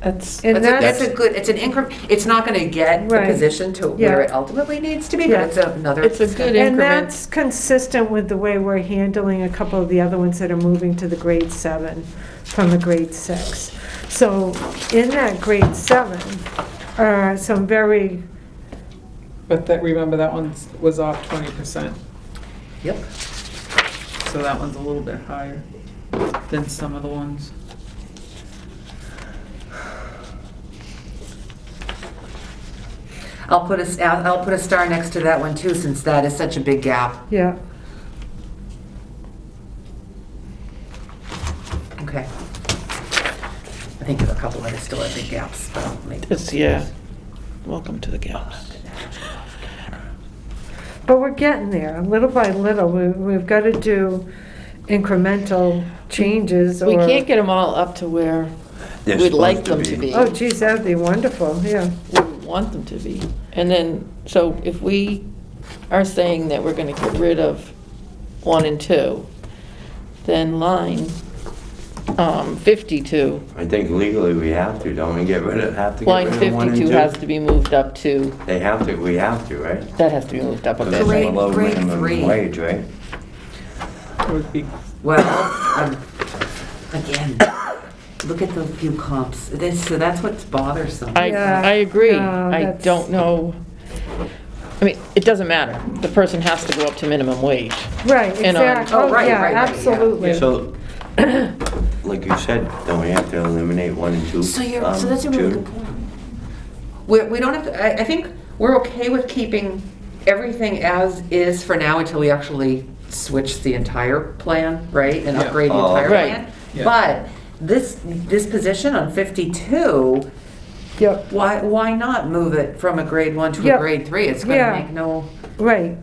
That's, And That's a good, it's an increment, it's not gonna get the Right. position to Yeah. where it ultimately needs to be, Yeah. but it's another. It's a good step. And increment. that's consistent with the way we're handling a couple of the other ones that are moving to the grade 7 from the grade 6. So in that grade 7 are some very, But that, remember, that one was off 20%, Yep. so that one's a little bit higher than some of the ones. I'll put a star next to that one too, since that is such a big gap. yeah. Okay. I think there are a couple that are still have big gaps, but I'll make. it's, yeah. Welcome to the gaps. But we're getting there, little by little. We've got to do incremental changes or. We can't get them all up to where They're we'd like supposed them to to be. be. Oh geez, that'd be wonderful, yeah. We want them to be. And then, so if we are saying that we're gonna get rid of 1 and 2, then line 52, I think legally we have to, don't we? Have to get line rid of 1 and 2? 52 has to be moved up to, They have to, we have to, right? that has to be moved up a Because bit, it's Grade- right? below grade minimum 3. wage, right? It would be, Well, again, look at the few comps. So that's what's bothersome. Yeah, I agree. no, I that's- don't know. I mean, it doesn't matter. The person has to go up to minimum wage. Right, And on- exactly. Oh, right, Yeah, right, right, yeah. absolutely. So, like you said, don't we have to eliminate 1 and 2? So that's a really Jude? good point. We don't have to, I think we're okay with keeping everything as is for now until we actually switch the entire plan, right? And Yeah. upgrade the Oh, entire right. plan. Yeah. But this position on 52, Yep, why not move it from a grade 1 to a Yep. grade 3? It's gonna Yeah. make no, right.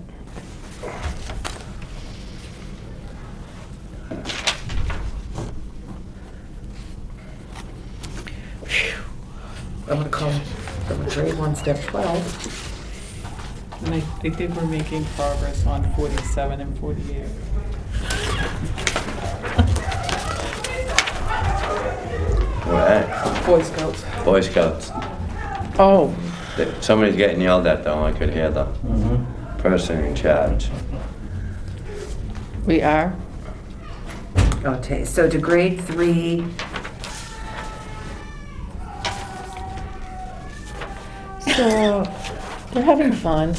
I'm gonna call it from a grade 1, step 12. and I think we're making progress on 47 and 48. What? Boy Scouts. Boy Scouts. Oh, Somebody's getting yelled at though, I could hear the person in charge. we are? Okay, so to grade 3, So, They're having fun.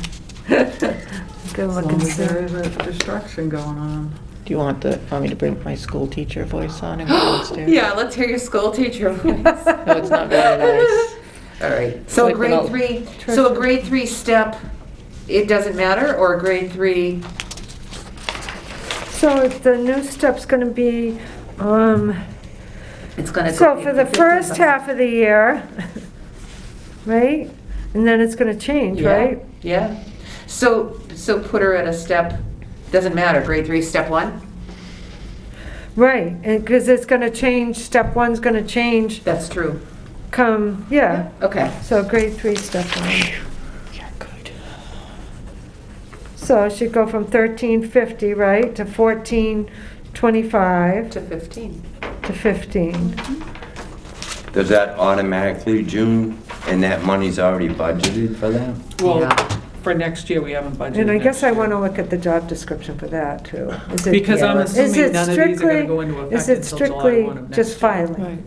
good As long looking. as there is a distraction going on. Do you want me to bring my school teacher voice on and go downstairs? yeah, let's hear your school teacher voice. No, it's not very nice. All right, so a Like when I'll- grade 3, so a grade 3 step, it doesn't matter, or a grade 3, So the new step's gonna be, it's gonna. so go- for the first half of the year, right? And then it's gonna change, Yeah, right? Yeah, so put her at a step, doesn't matter, grade 3, step 1? Right, and, cause it's gonna change, step 1's gonna change That's true. come, yeah. Okay, So grade 3, step 1. You're good. So it should go from 1350, right, to 1425 to 15. to 15. Does that automatically, June, and that money's already budgeted for that? Well, Yeah. for next year, we haven't budgeted. And I guess next I year. wanna look at the job description for that too. Is it- Because I'm Yeah, assuming Is it none of these are gonna strictly- go into Is effect it until July 1 strictly of next just year. filing? Right.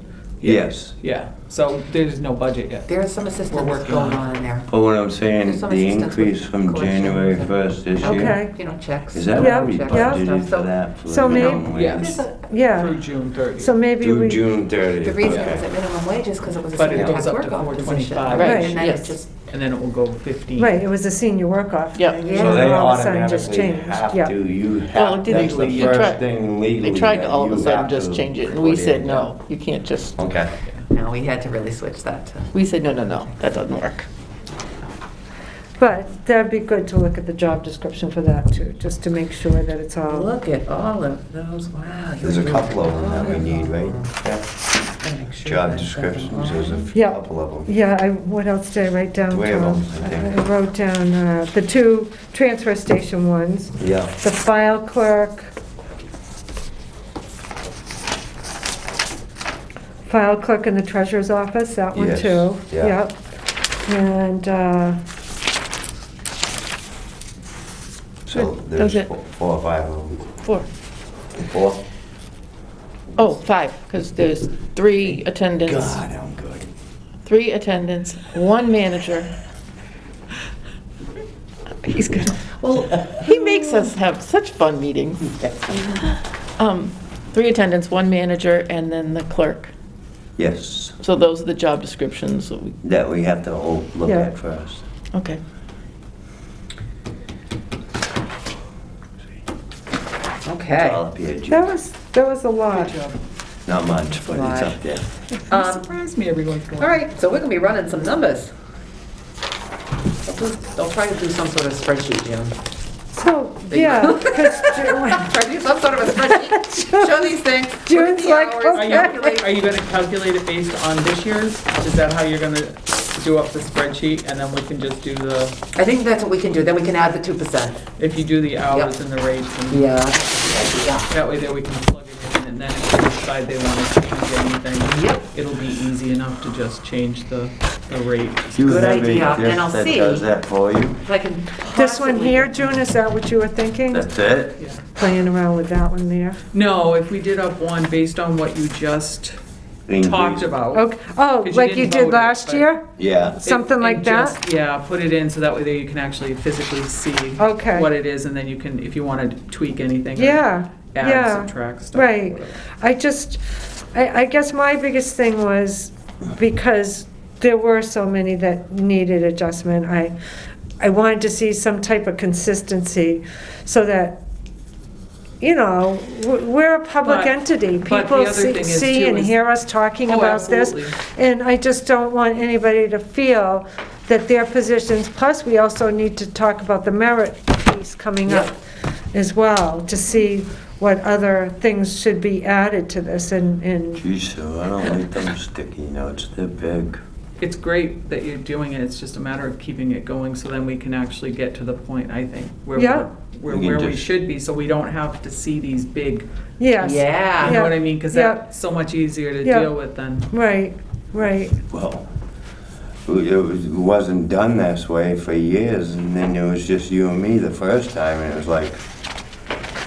Yes. Yeah, So there's no budget yet. There's some assistance We're working going on it. on in there. But what I'm saying, There's some the assistance with increase from collections January and- 1st this year, Okay, You know, checks. is that Yeah, what we checks yeah. and budgeted stuff. for that? for So the maybe- minimum wage? Yes. yeah, Through June 30th. so maybe Through we, June 30th. The reason it okay. was at minimum wage is because it was a But it senior goes tax up to work-off position. 425. Right, And then yes. it just, And then it will go 15. right, it was a senior work-off. Yeah. thing, Yeah. and So they all of a sudden just automatically changed. have Yeah. to, you Well, have, it did that's the legally. You first tried- thing legally They tried that to all of you a sudden have just to change it, and we put said, in. no, you can't just, Okay. no, we had to really switch that to. we said, no, that doesn't work. But that'd be good to look at the job description for that too, just to make sure that it's all, Look at all of those, wow. There's a couple of them that we need, right? Yeah. Make sure Job that descriptions, doesn't there's a Yeah. couple of them. yeah, what else did I write down, Three of Tom? them, I think. I wrote down the two transfer station ones, Yeah. the file clerk, in the treasurer's office, that one Yes, too. yeah. Yep. And, So That there's was it. 4 or 5 of them. 4. 4? Oh, 5, because there's 3 attendants. God, I'm good. 3 attendants, 1 manager. He's good. Well, He makes us have such fun meetings. 3 attendants, 1 manager, and then the clerk. Yes, So those are the job descriptions. that we- that we have to look Yeah. at first. Okay. okay. All up here, Jim. that was a lot. Good job. Not much, but it's up there. You surprise me every once in a while. All right, so we're gonna be running some numbers. They'll try to do some sort of spreadsheet, Jim. So, There you yeah, go. because Try to do some sort of a spreadsheet. Show these things. Look at June's the like, hours, okay. calculate. Are you gonna calculate it based on this year's? Is that how you're gonna do up the spreadsheet, and then we can just do the, I think that's what we can do, then we can add the 2%. if you do the hours and the rates, and Yeah. that way there we can plug it in, and then if they decide they wanna change anything, Yep. it'll be easy enough to just change the rate. Do you Good have a idea, and disc I'll that see. does that for you? If I can this one possibly- here, June, is that what you were thinking? That's it? Yeah. Playing around with that one there? No, if we did up one based on what you just talked Increase? about. Okay, oh, 'Cause you like you didn't did vote it, last but- year? Yeah. Something And like that? just- Yeah, put it in so that way there you can actually physically see Okay. what it is, and then you can, if you want to tweak anything. or Yeah, Add, yeah, subtract stuff. right. whatever. I guess my biggest thing was because there were so many that needed adjustment, I wanted to see some type of consistency so that, you know, we're a public But- entity. but the People other thing is see too and is- hear us talking Oh, about this. absolutely. And I just don't want anybody to feel that their positions, plus we also need to talk about the merit piece coming up as well, to see what other things should be added to this and, Geez, so I don't like them sticky notes, they're big. It's great that you're doing it, it's just a matter of keeping it going, so then we can actually get to the point, I think, where Yeah. we're We can where we just- should be, so we don't have to see these big, yes. Yeah. you know Yeah. what I mean? Because Yeah. that's so much easier to Yeah. deal with than, Right, right. Well, it wasn't done this way for years, and then it was just you and me the first time, and it was like,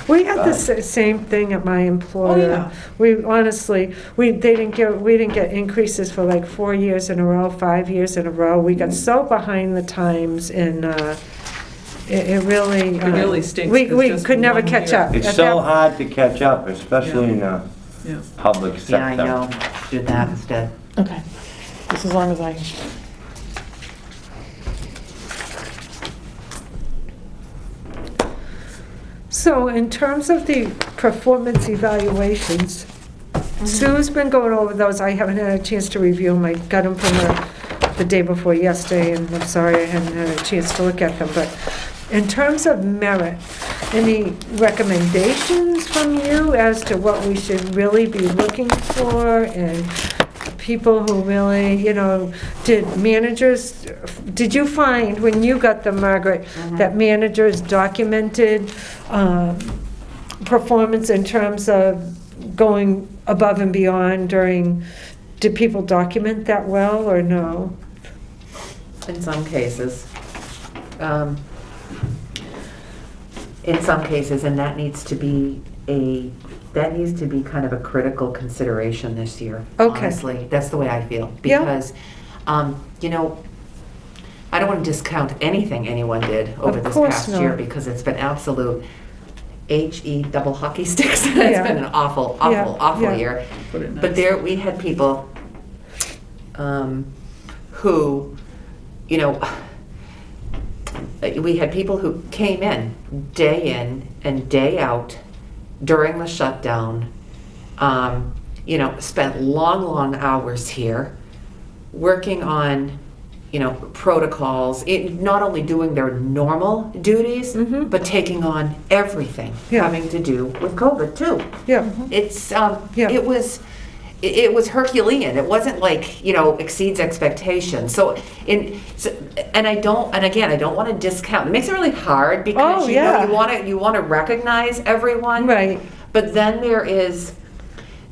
We had the same thing at my employer. Oh, yeah. We honestly, we didn't get increases for like 4 years in a row, 5 years in a row. We got so behind the times and, it really. It really stinks, We 'cause just could never one catch year. up. it's At so that- hard to catch up, especially in the yeah. public sector. Yeah, I know, do that instead. Okay. Just as long as I, So in terms of the performance evaluations, Sue's been going over those. I haven't had a chance to review them. I got them from the day before yesterday, and I'm sorry I hadn't had a chance to look at them. But in terms of merit, any recommendations from you as to what we should really be looking for and people who really, you know, did you find when you got them, Margaret, that managers documented performance in terms of going above and beyond did people document that well or no? In some cases. In some cases, and that needs to be a that needs to be kind of a critical consideration this year. Okay. Honestly, that's the way I feel. Yeah. Because, you know, I don't want to discount anything anyone did over Of this course past year not. because it's been absolute HE double hockey sticks. It's Yeah. been an awful, Yeah, awful yeah. year. Put it But nice. there, we had people who, you know, we had people who came in and day out during the shutdown, you know, spent long, long hours here working on, you know, protocols, not only doing their normal duties, Mhm. but taking on everything Yeah. having to do with COVID too. Yeah, It's, Yeah. it was Herculean. It wasn't like, you know, exceeds expectations. And I don't, and again, I don't want to discount. It makes it really hard because Oh, you know, yeah. you want to recognize everyone. right. But then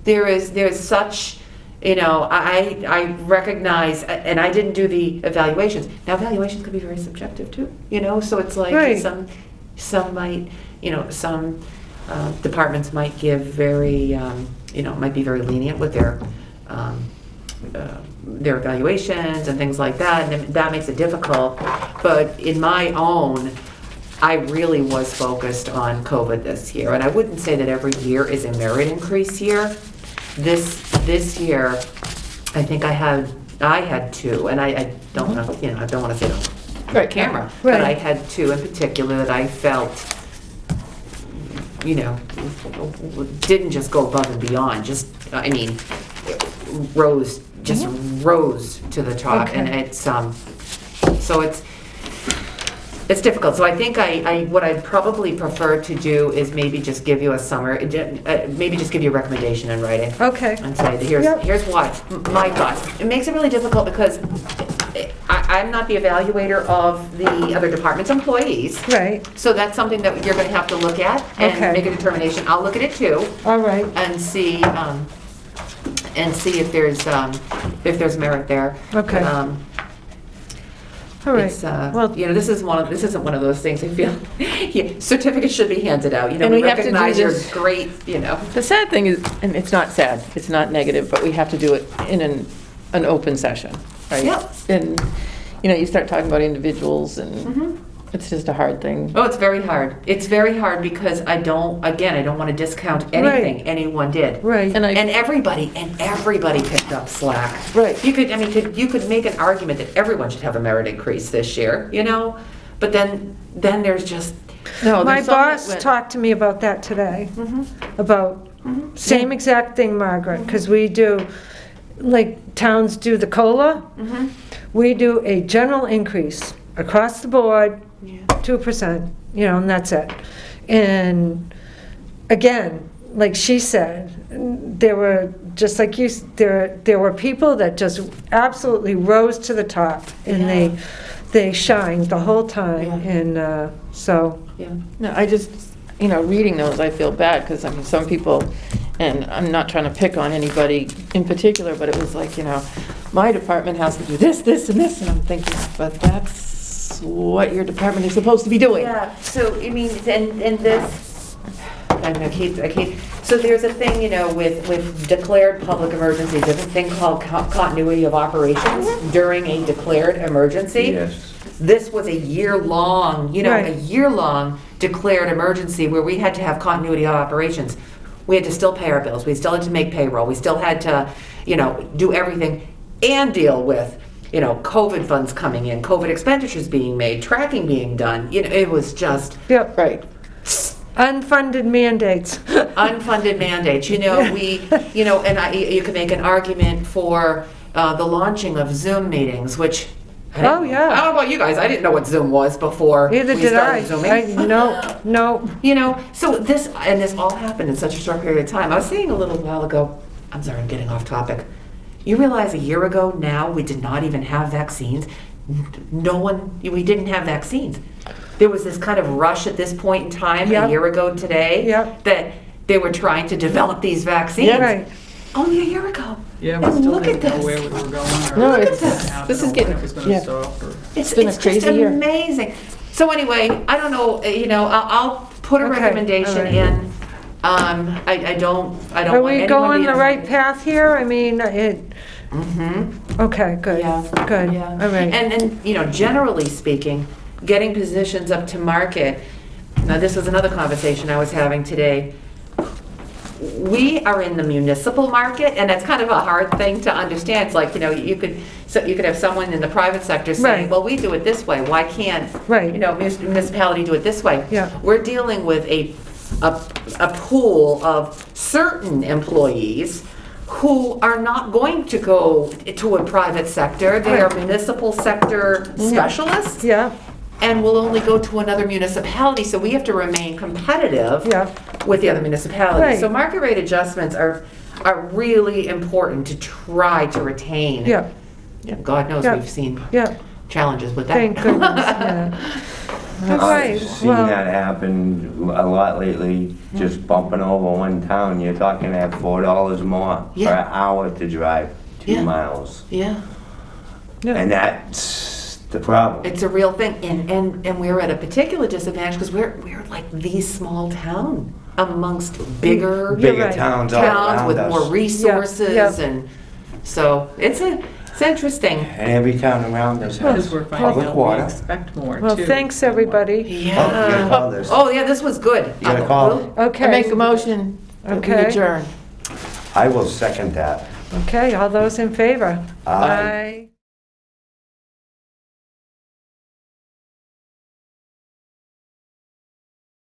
there's such, you know, I recognize, and I didn't do the evaluations. Now evaluations can be very subjective too, you know, so it's like Right. some might, you know, some departments might give very, you know, might be very lenient with their evaluations and things like that, and that makes it difficult. But in my own, I really was focused on COVID this year, and I wouldn't say that every year is a merit increase year. This year, I think I had two, and I don't know, you know, I don't want to say it on Right. camera, but I Right. had two in particular that I felt, you know, didn't just go above and beyond, just, I mean, rose to the top, and Okay. it's, so it's difficult. So I think what I'd probably prefer to do is maybe just give you a summary, maybe just give you a recommendation in writing. Okay, And say, Yep. here's why, my thoughts. It makes it really difficult because I'm not the evaluator of the other department's employees. right, So that's something that you're gonna have to look at and Okay. make a determination. I'll look at it too all right, and see if there's merit there. Okay. But, all right. it's, Well, you know, this isn't one of those things I feel, yeah, certificates should be handed out, you know, And we we have to do recognize your this- great, you know. The sad thing is, and it's not sad, it's not negative, but we have to do it in an open session, right? Yep. And, you know, you start talking about individuals and Mhm. it's just a hard thing. Oh, it's very hard. It's very hard because I don't want to discount anything Right. anyone did. right, And And everybody picked up slack. Right. You could make an argument that everyone should have a merit increase this year, you know? But then there's just, No, my there's some that boss went- talked to me about that today, about same exact thing, Margaret, because we do, like, towns do the COLA, we do a general increase across the board, 2%, you know, and that's it. And again, like she said, there were, just like you, there were people that just absolutely rose to the top, and they shined the whole time, Yeah. and so, yeah. No, I just, you know, reading those, I feel bad, because I mean, some people, and I'm not trying to pick on anybody in particular, but it was like, you know, my department has to do this, this, and this, and I'm thinking, but that's what your department is supposed to be doing. Yeah, so, I mean, and this, I'm gonna keep, so there's a thing, you know, with declared public emergencies, there's a thing called continuity of operations during a declared emergency. Yes. This was a year-long, you know, a Right. year-long declared emergency where we had to have continuity of operations. We had to still pay our bills, we still had to make payroll, we still had to, you know, do everything and deal with, you know, COVID funds coming in, COVID expenditures being made, tracking being done. You know, it was just yep, Right. unfunded mandates. unfunded mandates. You know, you know, and you could make an argument for the launching of Zoom meetings, which. Oh, yeah. I don't know about you guys. I didn't know what Zoom was before Neither we did I. started Zooming. No, You know, so this all happened in such a short period of time. I was saying a little while ago, I'm sorry, I'm getting off topic. You realize a year ago now, we did not even have vaccines? We didn't have vaccines. There was this kind of rush at this point in time, Yep. a year ago today, Yep. that they were trying to develop these vaccines. right, Only a year ago. Yeah, we And still look at didn't know this. where we were going. or No, what it's- was gonna happen, this is or when getting- it was gonna yeah. stop, or- It's been a just crazy year. amazing. So anyway, I don't know, you know, I'll put a Okay, recommendation all right. in I don't Are want we anyone going being the right offended. path here? I mean, Mhm. okay, good, Yeah. good, Yeah. all right. And, you know, generally speaking, getting positions up to market, now this was another conversation I was having today. We are in the municipal market, and that's kind of a hard thing to understand. It's like, you know, you could have someone in the private sector saying, Right. well, we do it this way, why can't, Right. you know, municipality do it this way? Yeah. We're dealing with a pool of certain employees who are not going to go to a private sector. They are Right. municipal sector specialists Yeah, and will only go to another municipality, so we have to remain competitive yeah, with the other municipalities. Right. So market rate adjustments are really important to try to retain. yeah, God knows Yeah. we've seen yeah, challenges with that. thank goodness, yeah. All right, I've seen well, that happen a lot lately, just bumping over one town. You're talking at $4 more per Yeah. hour to drive 2 Yeah. miles. Yeah, yeah, And that's the problem. it's a real thing, and we're at a particular disadvantage because we're like the small town amongst bigger Bigger right. towns all towns around with us. more resources, yeah. and so it's interesting. And every town around us Because has we're finding public out we water. expect more, too. well, thanks, everybody. Oh, you gotta call this. Oh, yeah, this was good. You gotta call. Okay. I make a motion that we Okay. adjourn. I will second that. Okay, all those in favor? Aye. Aye.